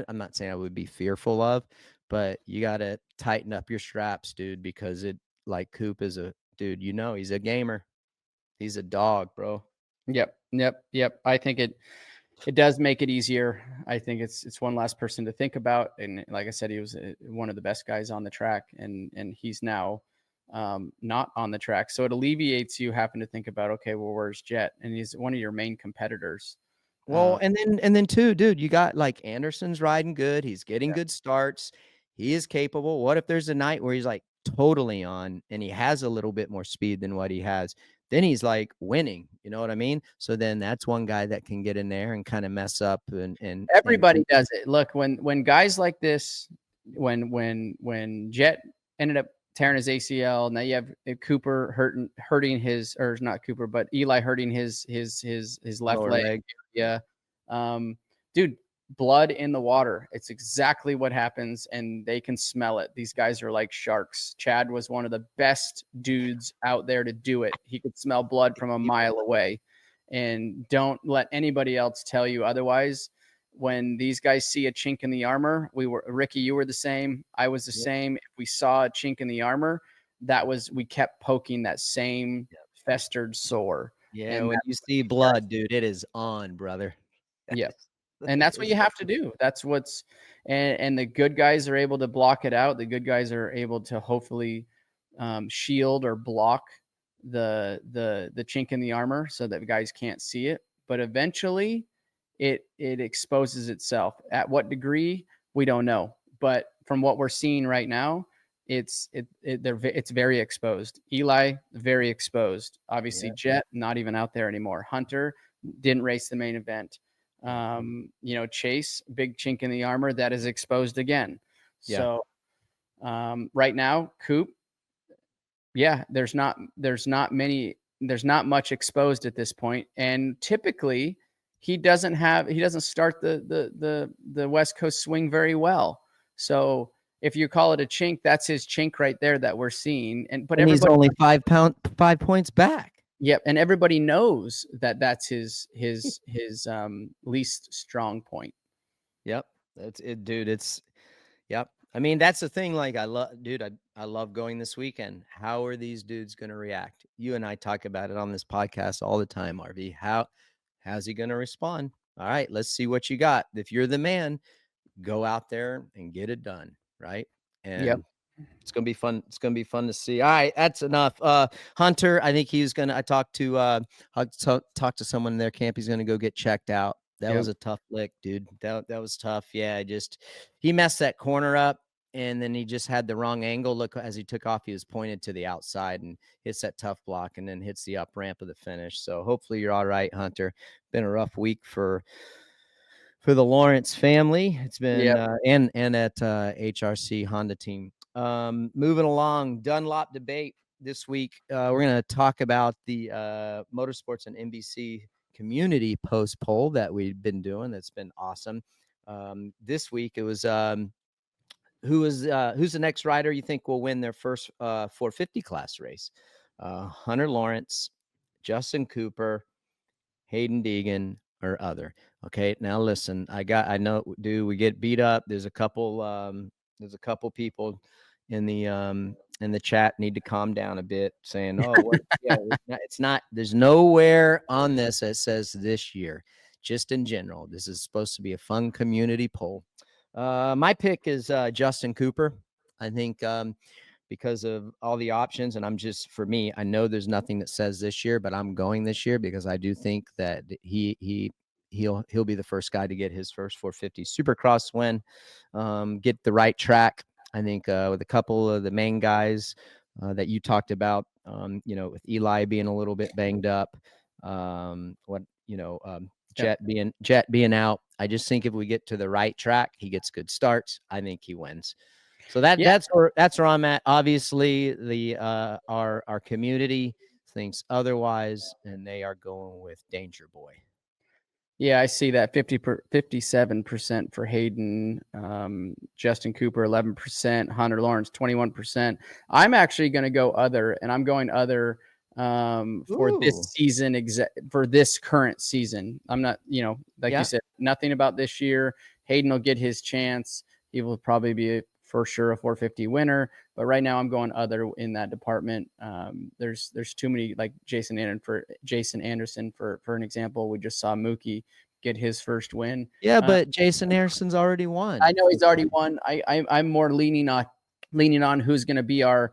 not saying I would be fearful of, but you got to tighten up your straps, dude, because like Coop is a dude, he's a gamer. He's a dog, bro. Yep. I think it does make it easier. I think it's one last person to think about. And like I said, he was one of the best guys on the track, and he's now not on the track. So it alleviates you having to think about, okay, well, where's Jett? And he's one of your main competitors. Well, and then too, dude, you got like Anderson's riding good. He's getting good starts. He is capable. What if there's a night where he's like totally on and he has a little bit more speed than what he has? Then he's like winning. You know what I mean? So then that's one guy that can get in there and kind of mess up. And everybody does it. Look, when guys like this, when Jett ended up tearing his ACL, now you have Cooper hurting his, or not Cooper, but Eli hurting his left leg. Yeah. Dude, blood in the water. It's exactly what happens, and they can smell it. These guys are like sharks. Chad was one of the best dudes out there to do it. He could smell blood from a mile away, and don't let anybody else tell you otherwise. When these guys see a chink in the armor, Ricky, you were the same. I was the same. If we saw a chink in the armor, we kept poking that same festered sore. Yeah, and when you see blood, dude, it is on, brother. Yeah. And that's what you have to do. That's and the good guys are able to block it out. The good guys are able to hopefully shield or block the chink in the armor so that guys can't see it. But eventually it exposes itself. At what degree, we don't know. But from what we're seeing right now, it's very exposed. Eli, very exposed. Obviously, Jett, not even out there anymore. Hunter didn't race the main event. Chase, big chink in the armor, that is exposed again. So right now, Coop, there's not much exposed at this point. And typically he doesn't start the West Coast swing very well. So if you call it a chink, that's his chink right there that we're seeing. But he's only 5 points back. Yep, and everybody knows that that's his least strong point. Yep, that's it, dude. Yep. I mean, that's the thing. Like, I love going this weekend. How are these dudes going to react? You and I talk about it on this podcast all the time, RV. How's he going to respond? All right, let's see what you got. If you're the man, go out there and get it done, right? And it's gonna be fun. It's gonna be fun to see. All right, that's enough. Hunter, I think I talked to someone in their camp. He's gonna go get checked out. That was a tough lick, dude. That was tough. Yeah, he messed that corner up, and then he just had the wrong angle. Look, as he took off, he was pointed to the outside and hits that tough block, and then hits the up ramp of the finish. So hopefully you're all right, Hunter. Been a rough week for the Lawrence family. It's been and at HRC Honda team. Moving along, Dunlop debate this week. We're going to talk about the Motorsports and NBC community post poll that we've been doing. That's been awesome. This week it was who's the next rider you think will win their first 450 class race? Hunter Lawrence, Justin Cooper, Hayden Deegan, or other. Okay, now listen, I know, dude, we get beat up. There's a couple people in the chat need to calm down a bit, saying, oh, what, yeah, it's not, there's nowhere on this that says this year, just in general. This is supposed to be a fun community poll. My pick is Justin Cooper. I think because of all the options, and for me, I know there's nothing that says this year, but I'm going this year because I do think that he'll be the first guy to get his first 450 Supercross win, get the right track. I think with a couple of the main guys that you talked about, with Eli being a little bit banged up, Jett being out. I just think if we get to the right track, he gets good starts. I think he wins. So that's where I'm at. Obviously, our community thinks otherwise, and they are going with Danger Boy. Yeah, I see that 57% for Hayden, Justin Cooper 11%, Hunter Lawrence 21%. I'm actually going to go other, and I'm going other for this season, for this current season. I'm not, you said, nothing about this year. Hayden will get his chance. He will probably be for sure a 450 winner, but right now I'm going other in that department. There's too many, like Jason Anderson for an example. We just saw Mookie get his first win. Yeah, but Jason Anderson's already won. I know he's already won. I'm more leaning on who's going to be our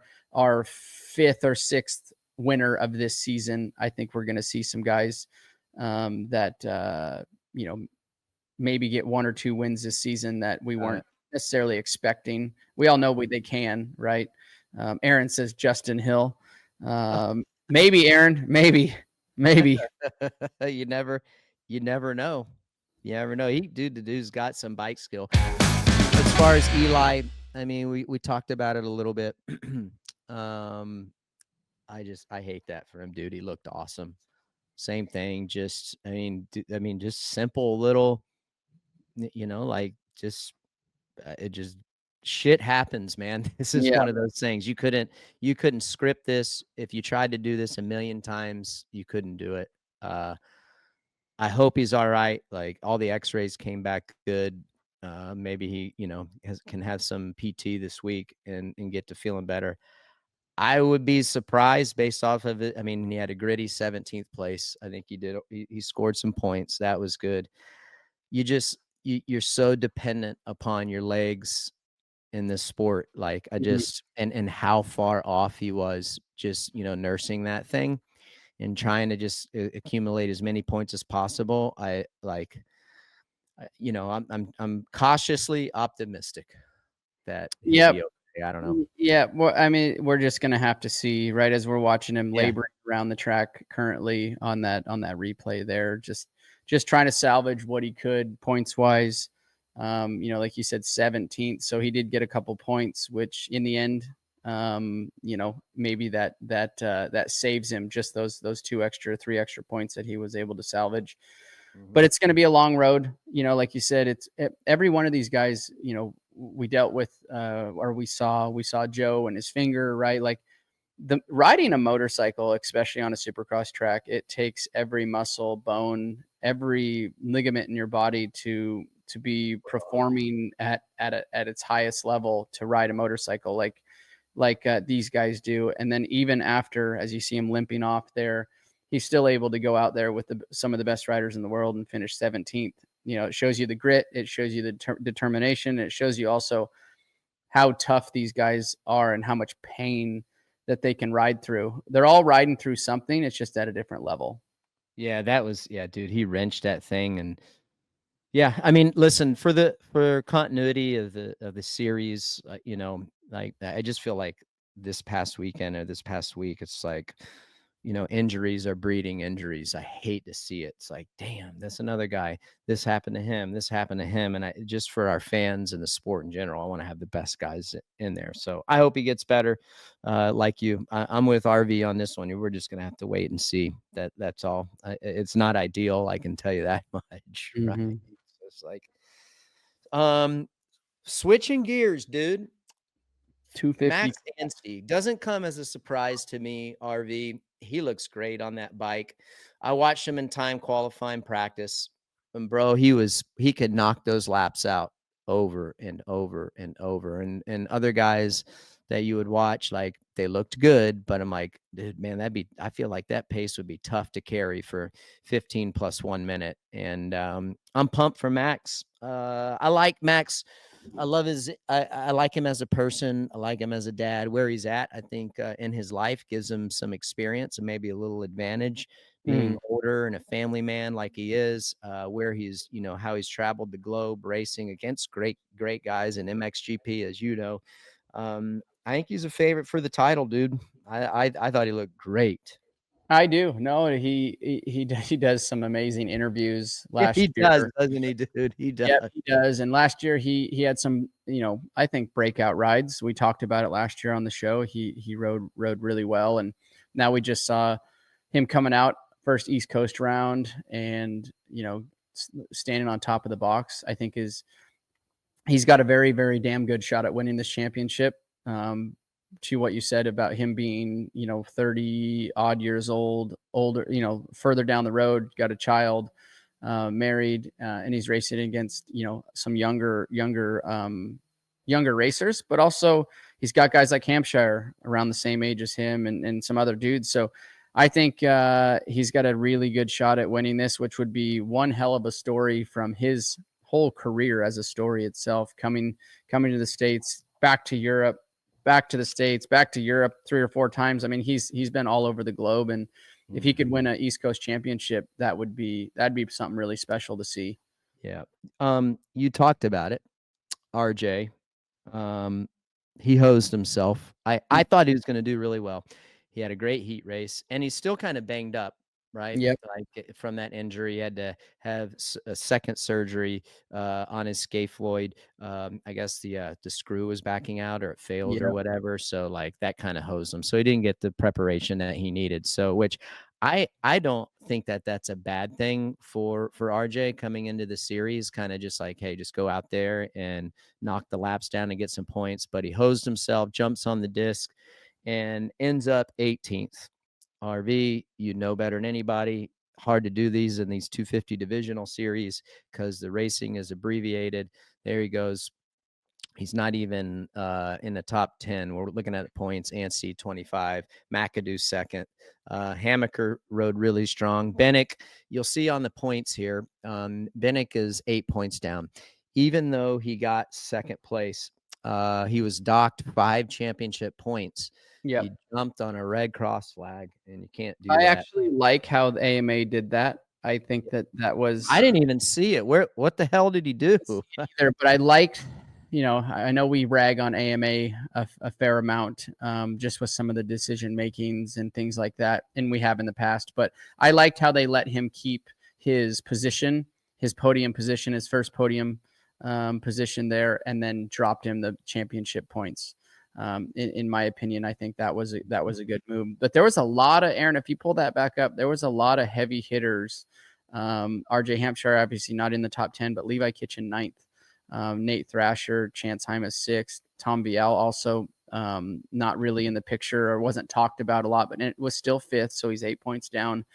fifth or sixth winner of this season. I think we're going to see some guys that maybe get one or two wins this season that we weren't necessarily expecting. We all know they can, right? Aaron says Justin Hill. Maybe Aaron, maybe. You never know. You never know. The dude's got some bike skill. As far as Eli, I mean, we talked about it a little bit. I hate that for him, dude. He looked awesome. Same thing. Just simple little, it just shit happens, man. This is one of those things. You couldn't script this. If you tried to do this a million times, you couldn't do it. I hope he's all right. Like, all the x-rays came back good. Maybe he, can have some PT this week and get to feeling better. I would be surprised based off of it. I mean, he had a gritty 17th place. I think he scored some points. That was good. You're so dependent upon your legs in this sport. Like, and how far off he was just, nursing that thing and trying to just accumulate as many points as possible. I'm cautiously optimistic that he'll be okay. I don't know. Yeah. Well, I mean, we're just going to have to see, right, as we're watching him laboring around the track currently on that replay there, just trying to salvage what he could points wise. Like you said, 17th. So he did get a couple points, which in the end, maybe that saves him, just those 3 extra points that he was able to salvage. Mm-hmm. But it's going to be a long road. Like you said, every one of these guys, we dealt with, or we saw Joe and his finger, right? Like, riding a motorcycle, especially on a Supercross track, it takes every muscle, bone, every ligament in your body to be performing at its highest level to ride a motorcycle like these guys do. And then even after, as you see him limping off there, he's still able to go out there with some of the best riders in the world and finish 17th. It shows you the grit, it shows you the determination, it shows you also how tough these guys are and how much pain that they can ride through. They're all riding through something. It's just at a different level. Yeah, dude, he wrenched that thing. And I mean, listen, for continuity of the series, I just feel like this past weekend or this past week, it's like injuries are breeding injuries. I hate to see it. It's like, damn, that's another guy. This happened to him. This happened to him. And just for our fans and the sport in general, I want to have the best guys in there. So I hope he gets better. Like you, I'm with RV on this one. We're just going to have to wait and see. That's all. It's not ideal. I can tell you that much. Right? Mm-hmm. It's like, switching gears, dude. 250. Max Anstie doesn't come as a surprise to me, RV. He looks great on that bike. I watched him in time qualifying practice. And bro, he could knock those laps out over and over and over. And other guys that you would watch, like, they looked good, but I'm like, dude, man, I feel like that pace would be tough to carry for 15 plus 1 minute. And I'm pumped for Max. I like Max. I love I like him as a person. I like him as a dad. Where he's at, I think, in his life gives him some experience and maybe a little advantage being older and a family man like he is, where he's, how he's traveled the globe racing against great guys in MXGP, as you know. I think he's a favorite for the title, dude. I thought he looked great. I do. No, he does some amazing interviews last year. He does, doesn't he, dude? He does. Yep, he does. And last year he had some, I think breakout rides. We talked about it last year on the show. He rode really well, and now we just saw him coming out first East Coast round, and standing on top of the box. I think he's got a very, very damn good shot at winning this championship. To what you said about him being, 30 odd years old, older, further down the road, got a child, married, and he's racing against, some younger racers, but also he's got guys like Hampshire around the same age as him and some other dudes. So I think he's got a really good shot at winning this, which would be one hell of a story from his whole career as a story itself, coming to the States, back to Europe, back to the States, back to Europe 3 or 4 times. I mean, he's been all over the globe, and if he could win an East Coast championship, that'd be something really special to see. Yeah. You talked about it, RJ. He hosed himself. I thought he was going to do really well. He had a great heat race, and he's still kind of banged up, right? Yep. Like from that injury, he had to have a second surgery on his scaphoid. I guess the screw was backing out, or it failed, or whatever. So like that kind of hosed him. So he didn't get the preparation that he needed. So which I don't think that's a bad thing for RJ coming into the series. Kind of just like, hey, just go out there and knock the laps down and get some points. But he hosed himself, jumps on the disc, and ends up 18th. RV, you know better than anybody. Hard to do these in these 250 divisional series because the racing is abbreviated. There he goes. He's not even in the top 10. We're looking at points. Anstie 25, McAdoo second. Hammaker rode really strong. Bennick, you'll see on the points here. Bennick is 8 points down. Even though he got second place, he was docked 5 championship points. Yeah, he jumped on a red cross flag, and you can't do that. I actually like how the AMA did that. I think that was. I didn't even see it. What the hell did he do? Either, but I liked. I know we rag on AMA a fair amount, just with some of the decision makings and things like that, and we have in the past. But I liked how they let him keep his position, his podium position, his first podium position there, and then dropped him the championship points. In my opinion, I think that was a good move. But there was a lot of, Aaron, if you pull that back up, there was a lot of heavy hitters. RJ Hampshire obviously not in the top 10, but Levi Kitchen 9th, Nate Thrasher, Chance Hymas 6th, Tom Vial also not really in the picture or wasn't talked about a lot, but it was still 5th, so he's 8 points down.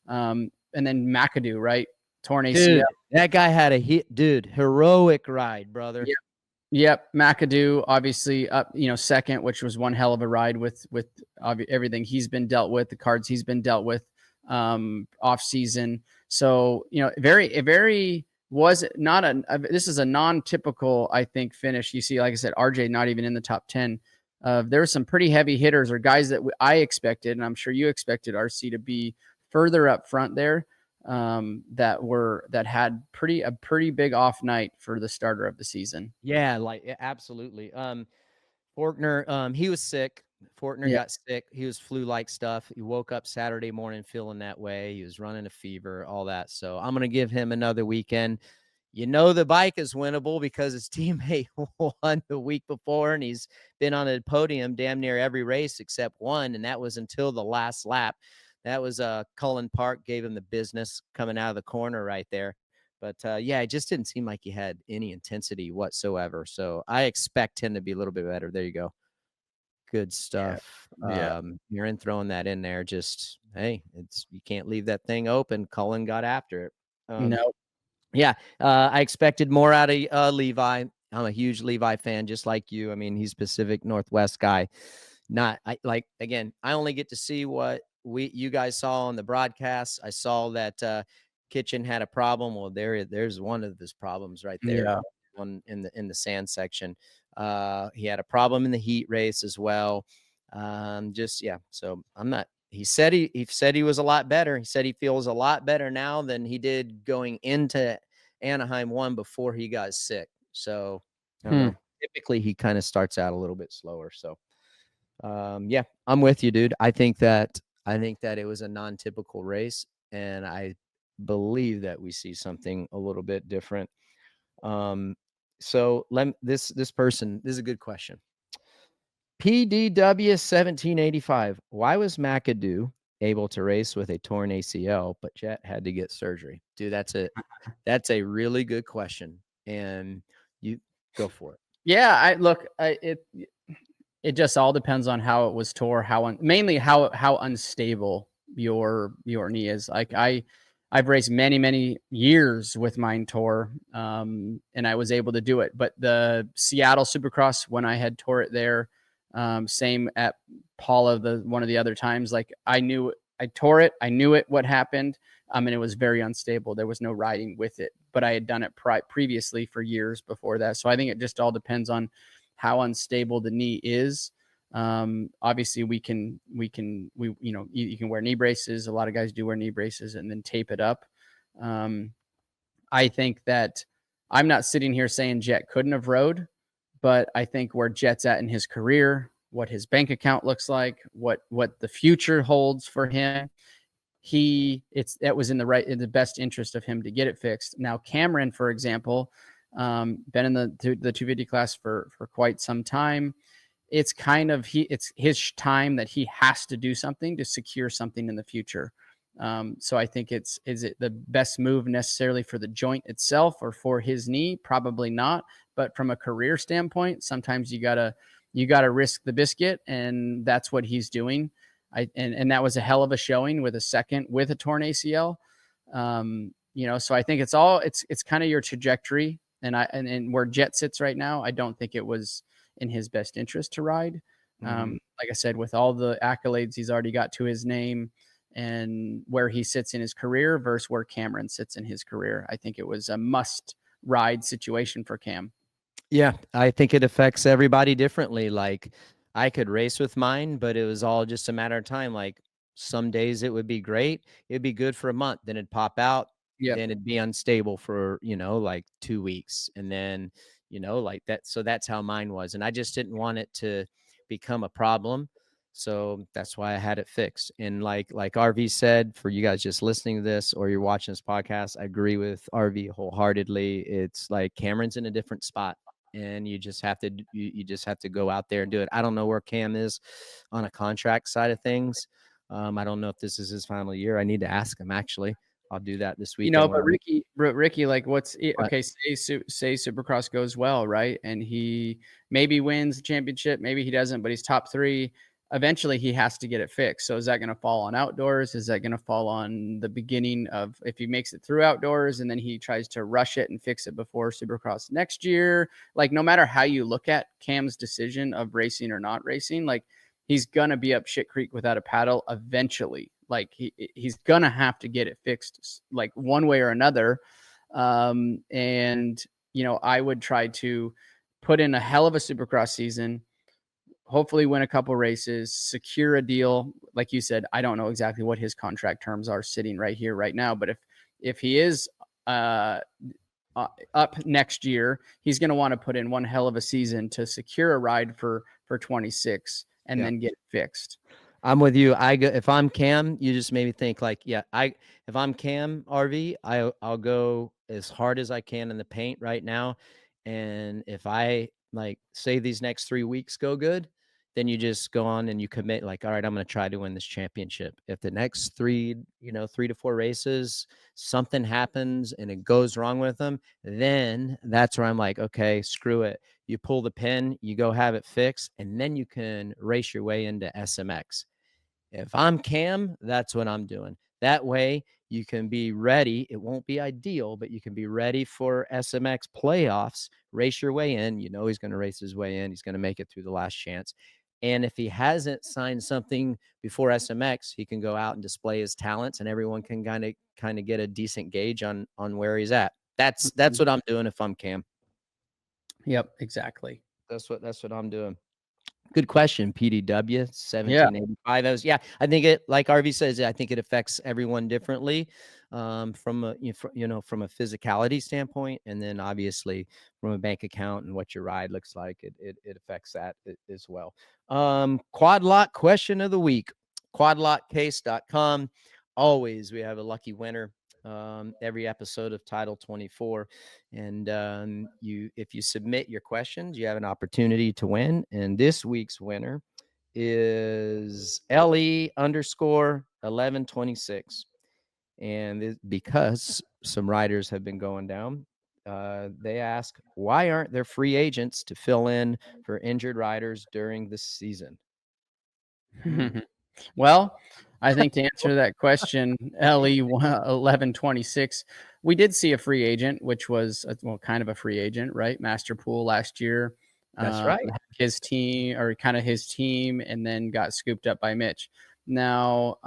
And then McAdoo, right? Torn ACL. Dude, that guy had a heroic ride, brother. Yep. McAdoo obviously up, second, which was one hell of a ride with everything he's been dealt with, the cards he's been dealt with off season. So, very was not this is a non-typical, I think, finish. You see, like I said, RJ not even in the top 10. There were some pretty heavy hitters or guys that I expected, and I'm sure you expected RC to be further up front there. That had a pretty big off night for the starter of the season. Yeah, absolutely. Faulkner, he was sick. Fortner got sick. He was flu-like stuff. He woke up Saturday morning feeling that way. He was running a fever, all that. So I'm going to give him another weekend. The bike is winnable because his teammate won the week before, and he's been on a podium damn near every race except one, and that was until the last lap. That was Cullen Park gave him the business coming out of the corner right there. But, it just didn't seem like he had any intensity whatsoever. So I expect him to be a little bit better. There you go. Good stuff. Yeah. You're in throwing that in there. Just, hey, you can't leave that thing open. Cullen got after it. No. Yeah, I expected more out of Levi. I'm a huge Levi fan, just like you. I mean, he's Pacific Northwest guy. Again, I only get to see what you guys saw on the broadcast. I saw that Kitchen had a problem. Well, there's one of his problems right there. Yeah. One in the sand section. He had a problem in the heat race as well. So I'm not. He said he was a lot better. He said he feels a lot better now than he did going into Anaheim 1 before he got sick. So I don't know. Typically he kind of starts out a little bit slower. So I'm with you, dude. I think that it was a non-typical race, and I believe that we see something a little bit different. So this person, this is a good question. PDW 1785. Why was McAdoo able to race with a torn ACL, but Jett had to get surgery? Dude, that's a really good question, and you go for it. Yeah, it just all depends on how it was tore, mainly how unstable your knee is. Like I've raced many years with mine tore, and I was able to do it. But the Seattle Supercross, when I had tore it there, same at Paula, one of the other times, like I tore it, I knew what happened, and it was very unstable. There was no riding with it, but I had done it previously for years before that. So I think it just all depends on how unstable the knee is. Obviously you can wear knee braces. A lot of guys do wear knee braces and then tape it up. I think that I'm not sitting here saying Jett couldn't have rode, but I think where Jett's at in his career, what his bank account looks like, what the future holds for him, that was in the best interest of him to get it fixed. Now, Cameron, for example, been in the 250 class for quite some time. It's it's his time that he has to do something to secure something in the future. So I think is it the best move necessarily for the joint itself or for his knee? Probably not. But from a career standpoint, sometimes you gotta risk the biscuit, and that's what he's doing. And that was a hell of a showing with a torn ACL. So I think it's kind of your trajectory, and where Jett sits right now, I don't think it was in his best interest to ride. Like I said, with all the accolades he's already got to his name and where he sits in his career versus where Cameron sits in his career, I think it was a must ride situation for Cam. Yeah, I think it affects everybody differently. Like I could race with mine, but it was all just a matter of time. Like some days it would be great. It'd be good for a month. Then it'd pop out. Yeah. Then it'd be unstable for, like 2 weeks. And then, like that. So that's how mine was. And I just didn't want it to become a problem. So that's why I had it fixed. And like RV said, for you guys just listening to this or you're watching this podcast, I agree with RV wholeheartedly. It's like Cameron's in a different spot. And you just have to go out there and do it. I don't know where Cam is on a contract side of things. I don't know if this is his final year. I need to ask him, actually. I'll do that this week. But Ricky, like okay, say Supercross goes well, right? And he maybe wins the championship, maybe he doesn't, but he's top 3. Eventually he has to get it fixed. So is that going to fall on outdoors? Is that going to fall on the beginning of if he makes it through outdoors and then he tries to rush it and fix it before Supercross next year? Like no matter how you look at Cam's decision of racing or not racing, like he's going to be up shit creek without a paddle eventually. Like he's going to have to get it fixed like one way or another. I would try to put in a hell of a Supercross season, hopefully win a couple races, secure a deal. Like you said, I don't know exactly what his contract terms are sitting right here, right now. But if he is up next year, he's going to want to put in one hell of a season to secure a ride for 26 and then get it fixed. I'm with you. If I'm Cam, you just made me think like, if I'm Cam RV, I'll go as hard as I can in the paint right now. And if I like say these next 3 weeks go good, then you just go on and you commit like, all right, I'm going to try to win this championship. If the next 3 to 4 races, something happens and it goes wrong with them, then that's where I'm like, okay, screw it. You pull the pin, you go have it fixed, and then you can race your way into SMX. If I'm Cam, that's what I'm doing. That way you can be ready. It won't be ideal, but you can be ready for SMX playoffs, race your way in. You know he's going to race his way in. He's going to make it through the last chance. And if he hasn't signed something before SMX, he can go out and display his talents, and everyone can kind of get a decent gauge on where he's at. That's what I'm doing if I'm Cam. Yep, exactly. That's what I'm doing. Good question, PDW 1785. I think it, like RV says, I think it affects everyone differently, from a from a physicality standpoint, and then obviously from a bank account and what your ride looks like, it affects that as well. Quad lock question of the week, quadlockcase.com. Always we have a lucky winner every episode of Title 24, and if you submit your questions, you have an opportunity to win. And this week's winner is LE_1126, and because some riders have been going down, they ask, why aren't there free agents to fill in for injured riders during the season? Well, I think to answer that question, LE1126, we did see a free agent, which was kind of a free agent, right? Master Pool last year. That's right. His team, and then got scooped up by Mitch. Now,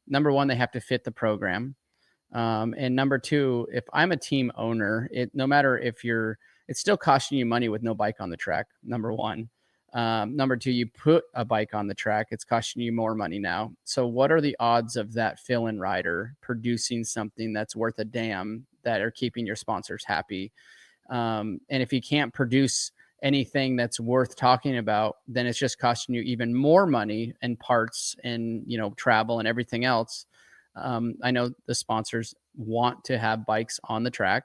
number one, they have to fit the program. And number two, if I'm a team owner, no matter if it's still costing you money with no bike on the track, number one. Number two, you put a bike on the track, it's costing you more money now. So what are the odds of that fill-in rider producing something that's worth a damn, that are keeping your sponsors happy? And if you can't produce anything that's worth talking about, then it's just costing you even more money and parts and, travel and everything else. I know the sponsors want to have bikes on the track,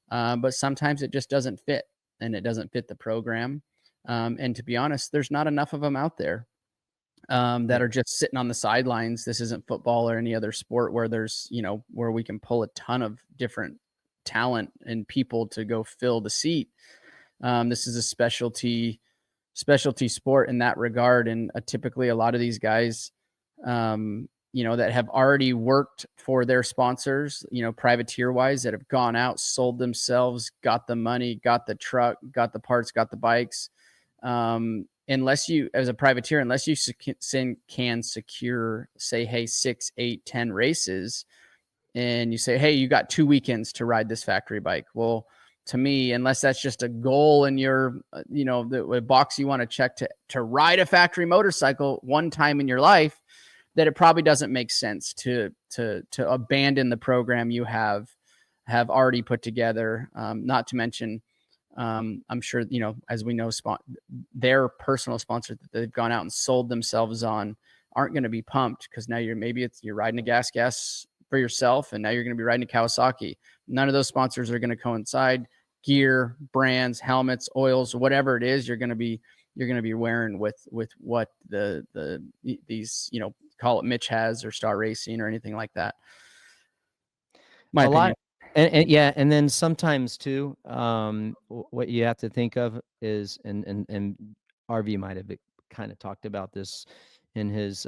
but sometimes it just doesn't fit, and it doesn't fit the program. And to be honest, there's not enough of them out there that are just sitting on the sidelines. This isn't football or any other sport where there's, where we can pull a ton of different talent and people to go fill the seat. This is a specialty sport in that regard. And typically a lot of these guys, that have already worked for their sponsors, privateer wise, that have gone out, sold themselves, got the money, got the truck, got the parts, got the bikes. Unless you, as a privateer, unless you can secure, say, hey, 6, 8, 10 races, and you say, hey, you got 2 weekends to ride this factory bike. Well, to me, unless that's just a goal in your, the box you want to check to ride a factory motorcycle one time in your life, that it probably doesn't make sense to abandon the program you have already put together. Not to mention, I'm sure, as we know, their personal sponsors that they've gone out and sold themselves on aren't going to be pumped, because now you're riding a gas for yourself, and now you're going to be riding a Kawasaki. None of those sponsors are going to coincide. Gear, brands, helmets, oils, whatever it is, you're going to be wearing with what these, call it Mitch has or Star Racing or anything like that. My opinion. And then sometimes too, what you have to think of is, and RV might have kind of talked about this in his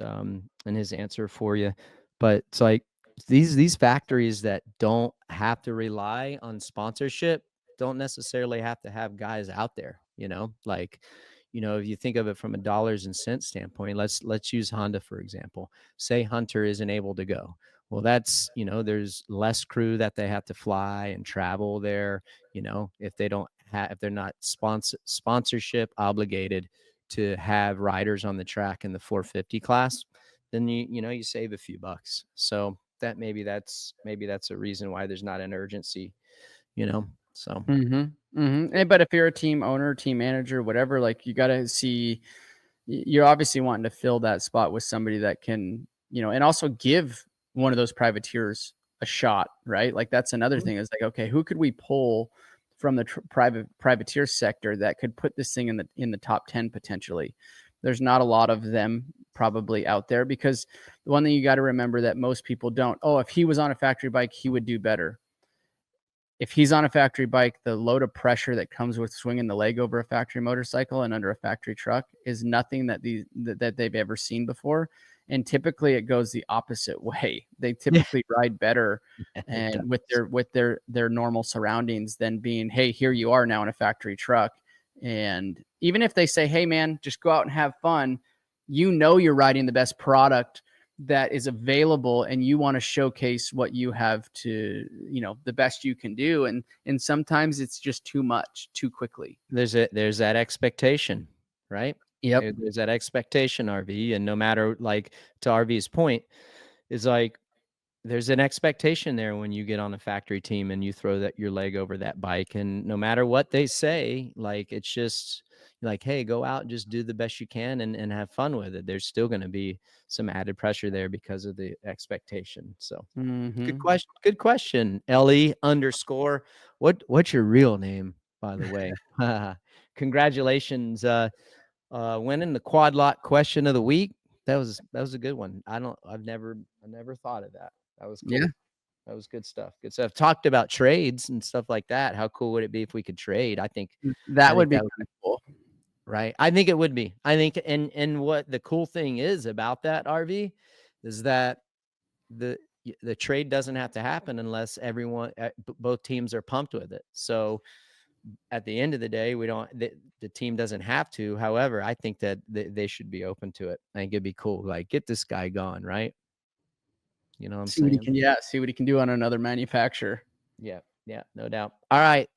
answer for you, but it's like these factories that don't have to rely on sponsorship don't necessarily have to have guys out there, if you think of it from a dollars and cents standpoint. Let's use Honda, for example. Say Hunter isn't able to go. Well, that's, there's less crew that they have to fly and travel there. If they're not sponsorship obligated to have riders on the track in the 450 class, then you save a few bucks. So that maybe that's a reason why there's not an urgency, so. But if you're a team owner, team manager, whatever, like, you got to see, you're obviously wanting to fill that spot with somebody that can, and also give one of those privateers a shot, right? Like that's another thing is like, okay, who could we pull from the privateer sector that could put this thing in the top 10 potentially? There's not a lot of them probably out there, because the one thing you got to remember that most people don't, if he was on a factory bike, he would do better. If he's on a factory bike, the load of pressure that comes with swinging the leg over a factory motorcycle and under a factory truck is nothing that they've ever seen before. And typically it goes the opposite way. They typically ride better and with their normal surroundings than being, hey, here you are now in a factory truck. And even if they say, hey man, just go out and have fun, you're riding the best product that is available, and you want to showcase what you have to, the best you can do. And sometimes it's just too much too quickly. There's that expectation, right? Yep. There's that expectation, RV. And no matter, like, to RV's point, is like, there's an expectation there when you get on a factory team and you throw your leg over that bike. And no matter what they say, like, it's just like, hey, go out and just do the best you can and have fun with it. There's still going to be some added pressure there because of the expectation. So Good question. Ellie _. What's your real name, by the way? Congratulations. Winning the quad lot question of the week. That was a good one. I've never thought of that. That was cool. Yeah. That was good stuff. Good stuff. Talked about trades and stuff like that. How cool would it be if we could trade? I think that would be kind of cool. Right. I think it would be. I think, and what the cool thing is about that, RV, is that the trade doesn't have to happen unless both teams are pumped with it. So at the end of the day, the team doesn't have to. However, I think that they should be open to it. I think it'd be cool. Like, get this guy gone, right? You know what I'm saying? See what he can do on another manufacturer. Yeah, no doubt. All right.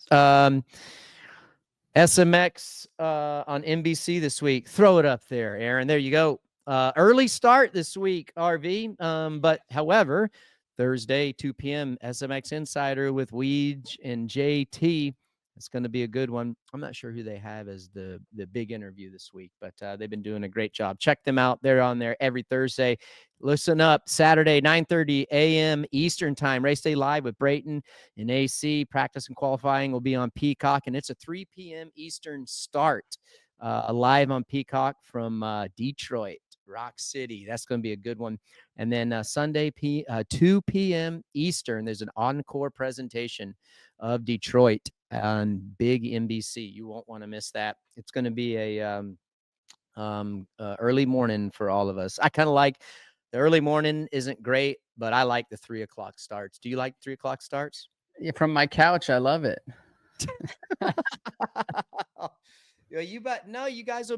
SMX on NBC this week. Throw it up there, Aaron. There you go. Early start this week, RV. But however, Thursday, 2 p.m., SMX Insider with Weege and JT. It's going to be a good one. I'm not sure who they have as the big interview this week, but they've been doing a great job. Check them out. They're on there every Thursday. Listen up. Saturday, 9:30 a.m. Eastern time. Race day live with Brayton and AC. Practice and qualifying will be on Peacock, and it's a 3 p.m. Eastern start. Live on Peacock from Detroit, Rock City. That's going to be a good one. And then Sunday, 2 p.m. Eastern, there's an encore presentation of Detroit on big NBC. You won't want to miss that. It's going to be a early morning for all of us. I kind of like the early morning. Isn't great, but I like the 3 o'clock starts. Do you like 3 o'clock starts? Yeah, from my couch, I love it. You guys are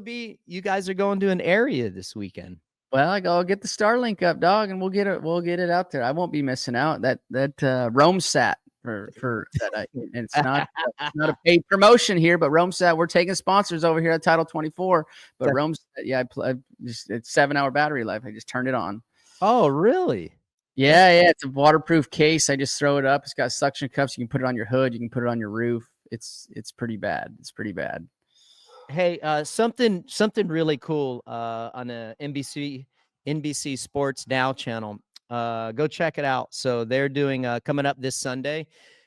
going to an area this weekend. Well, I'll get the Starlink up, dog, and we'll get it out there. I won't be missing out. That Rome sat for that. And it's not a paid promotion here, but Rome sat. We're taking sponsors over here at Title 24. But Rome sat, yeah, it's 7-hour battery life. I just turned it on. Oh, really? Yeah. It's a waterproof case. I just throw it up. It's got suction cups. You can put it on your hood. You can put it on your roof. It's pretty bad. It's pretty bad. Hey, something really cool on a NBC Sports Now channel. Go check it out. So they're doing coming up this Sunday.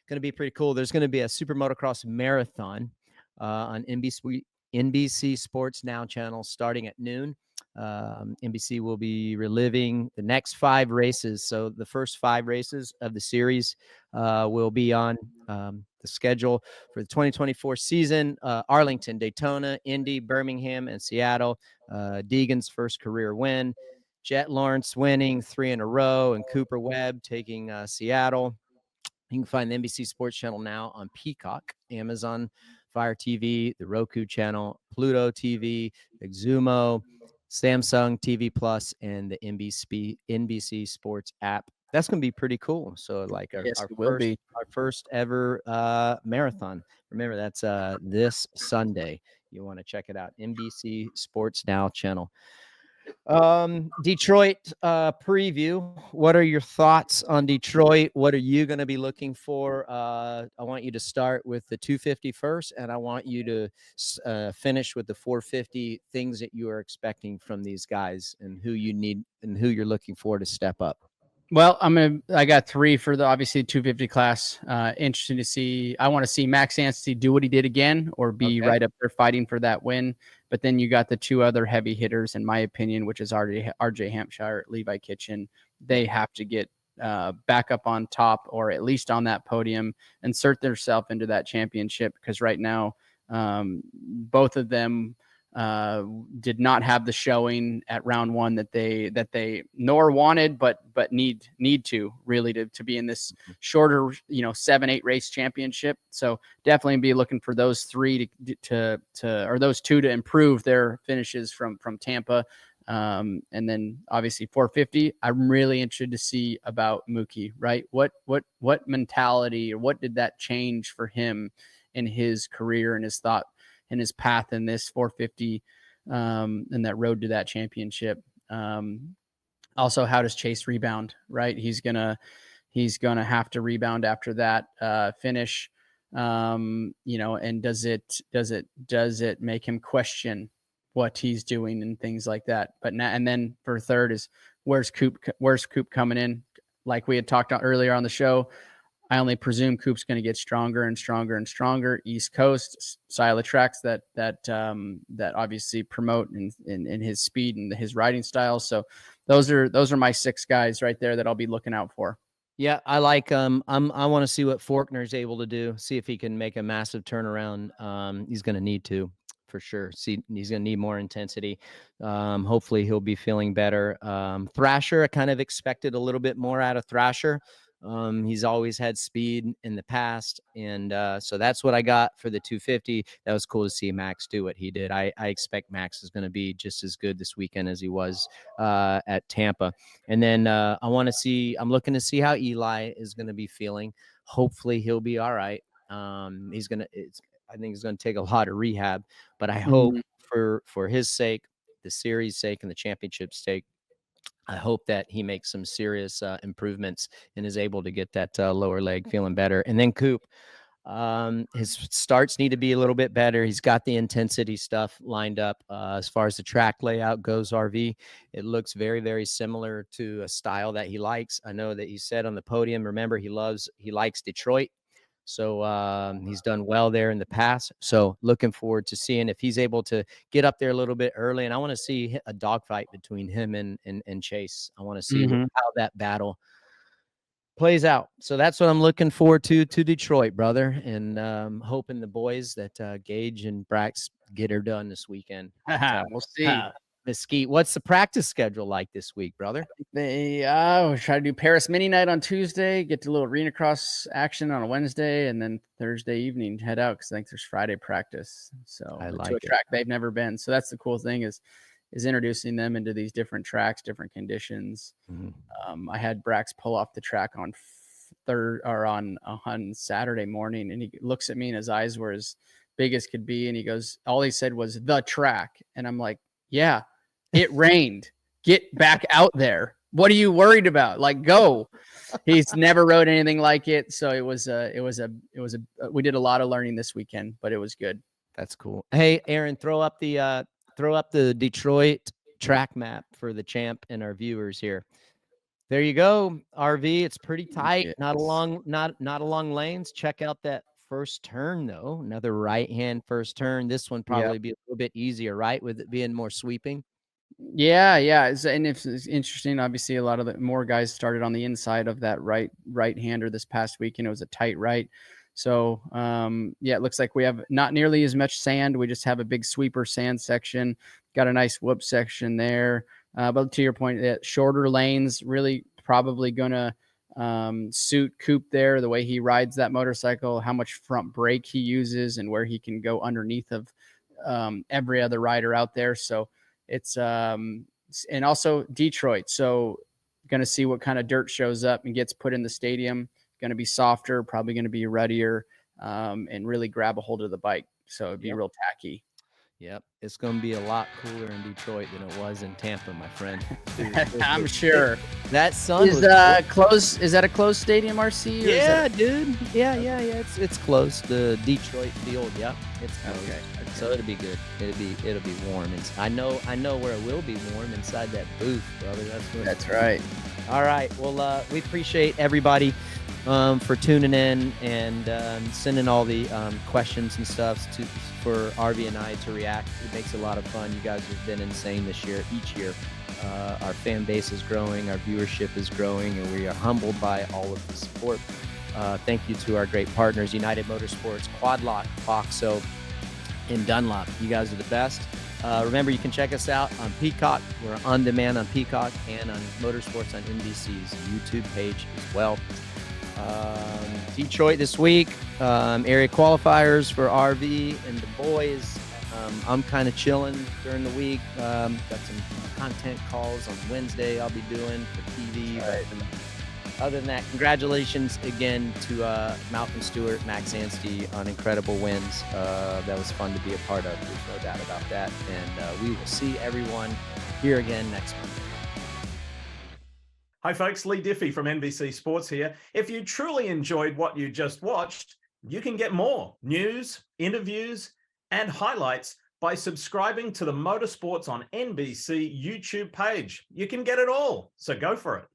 Going to be pretty cool. There's going to be a super motocross marathon on NBC Sports Now channel starting at noon. NBC will be reliving the next 5 races. So the first 5 races of the series will be on the schedule for the 2024 season. Arlington, Daytona, Indy, Birmingham, and Seattle. Deegan's first career win. Jett Lawrence winning 3 in a row, and Cooper Webb taking Seattle. You can find the NBC Sports Channel now on Peacock, Amazon Fire TV, the Roku channel, Pluto TV, Xumo, Samsung TV Plus, and the NBC Sports app. That's going to be pretty cool. So, like our first ever marathon. Remember, that's this Sunday. You want to check it out. NBC Sports Now channel. Detroit preview. What are your thoughts on Detroit? What are you going to be looking for? I want you to start with the 250 first, and I want you to finish with the 450 things that you are expecting from these guys and who you need and who you're looking for to step up. Well, I got 3 for the obviously 250 class. Interesting to see. I want to see Max Anstie do what he did again, or be right up there fighting for that win. But then you got the 2 other heavy hitters, in my opinion, which is RJ Hampshire, Levi Kitchen. They have to get back up on top, or at least on that podium, insert themselves into that championship. Because right now, both of them did not have the showing at round 1 that they nor wanted, but need to really to be in this shorter, 7-8 race championship. So definitely be looking for those 3 to or those 2 to improve their finishes from Tampa. And then obviously 450, I'm really interested to see about Mookie, right? What mentality, or what did that change for him in his career and his thought and his path in this 450 and that road to that championship. Also, how does Chase rebound, right? He's gonna have to rebound after that finish. And does it make him question what he's doing and things like that? But now, and then for third is where's Coop coming in? Like we had talked about earlier on the show, I only presume Coop's going to get stronger and stronger and stronger. East Coast style of tracks that obviously promote in his speed and his riding style. So those are my 6 guys right there that I'll be looking out for. Yeah, I like I want to see what Faulkner's able to do. See if he can make a massive turnaround. He's going to need to, for sure. See, he's going to need more intensity. Hopefully he'll be feeling better. Thrasher, I kind of expected a little bit more out of Thrasher. He's always had speed in the past, and so that's what I got for the 250. That was cool to see Max do what he did. I expect Max is going to be just as good this weekend as he was at Tampa. And then I'm looking to see how Eli is going to be feeling. Hopefully he'll be all right. I think he's going to take a lot of rehab, but I hope for his sake, the series' sake, and the championship's sake, I hope that he makes some serious improvements and is able to get that lower leg feeling better. And then Coop, his starts need to be a little bit better. He's got the intensity stuff lined up. As far as the track layout goes, RV, it looks very, very similar to a style that he likes. I know that he said on the podium, remember, he likes Detroit. So he's done well there in the past. So looking forward to seeing if he's able to get up there a little bit early. And I want to see a dogfight between him and Chase. I want to see how that battle plays out. So that's what I'm looking forward to Detroit, brother. And hoping the boys that Gage and Brax get her done this weekend. We'll see. Mesquite, what's the practice schedule like this week, brother? They try to do Paris Mini Night on Tuesday, get to a little arena cross action on a Wednesday, and then Thursday evening head out because I think there's Friday practice. So I like to a track they've never been. So that's the cool thing is introducing them into these different tracks, different conditions. I had Brax pull off the track on Saturday morning, and he looks at me and his eyes were as big as could be, and he goes, all he said was the track, and I'm like, yeah. It rained. Get back out there. What are you worried about? Like, go. He's never rode anything like it. So we did a lot of learning this weekend, but it was good. That's cool. Hey, Aaron, throw up the Detroit track map for the champ and our viewers here. There you go, RV. It's pretty tight. Yes. Not along lanes. Check out that first turn though. Another right-hand first turn. This one probably be a little bit easier, right? With it being more sweeping. Yeah. And it's interesting. Obviously, a lot of the more guys started on the inside of that right-hander this past weekend. It was a tight right. So, it looks like we have not nearly as much sand. We just have a big sweeper sand section. Got a nice whoop section there. But to your point, shorter lanes really probably going to suit Coop there, the way he rides that motorcycle, how much front brake he uses, and where he can go underneath of every other rider out there. So it's and also Detroit. So going to see what kind of dirt shows up and gets put in the stadium. Going to be softer, probably going to be ruddier, and really grab a hold of the bike. So it'd be real tacky. Yep. It's going to be a lot cooler in Detroit than it was in Tampa, my friend. Dude, I'm sure. that sun Is was close? Is that a closed stadium, RC? Or yeah, dude. Yeah. It's close. The Detroit field. Yep. It's close. Okay. So it'll be good. It'll be warm. I know where it will be warm inside that booth, brother. That's right. All right. Well, we appreciate everybody for tuning in and sending all the questions and stuff for RV and I to react. It makes a lot of fun. You guys have been insane this year. Each year, our fan base is growing, our viewership is growing, and we are humbled by all of the support. Thank you to our great partners, United Motorsports, Quad Lock, Foxo, and Dunlop. You guys are the best. Remember, you can check us out on Peacock. We're on demand on Peacock and on Motorsports on NBC's YouTube page as well. Detroit this week, area qualifiers for RV and the boys. I'm kind of chilling during the week. Got some content calls on Wednesday I'll be doing for TV. Right. Other than that, congratulations again to Malcolm Stewart, Max Anstie on incredible wins. That was fun to be a part of. There's no doubt about that. And we will see everyone here again next month. Hi folks, Lee Diffie from NBC Sports here. If you truly enjoyed what you just watched, you can get more news, interviews, and highlights by subscribing to the Motorsports on NBC YouTube page. You can get it all, so go for it.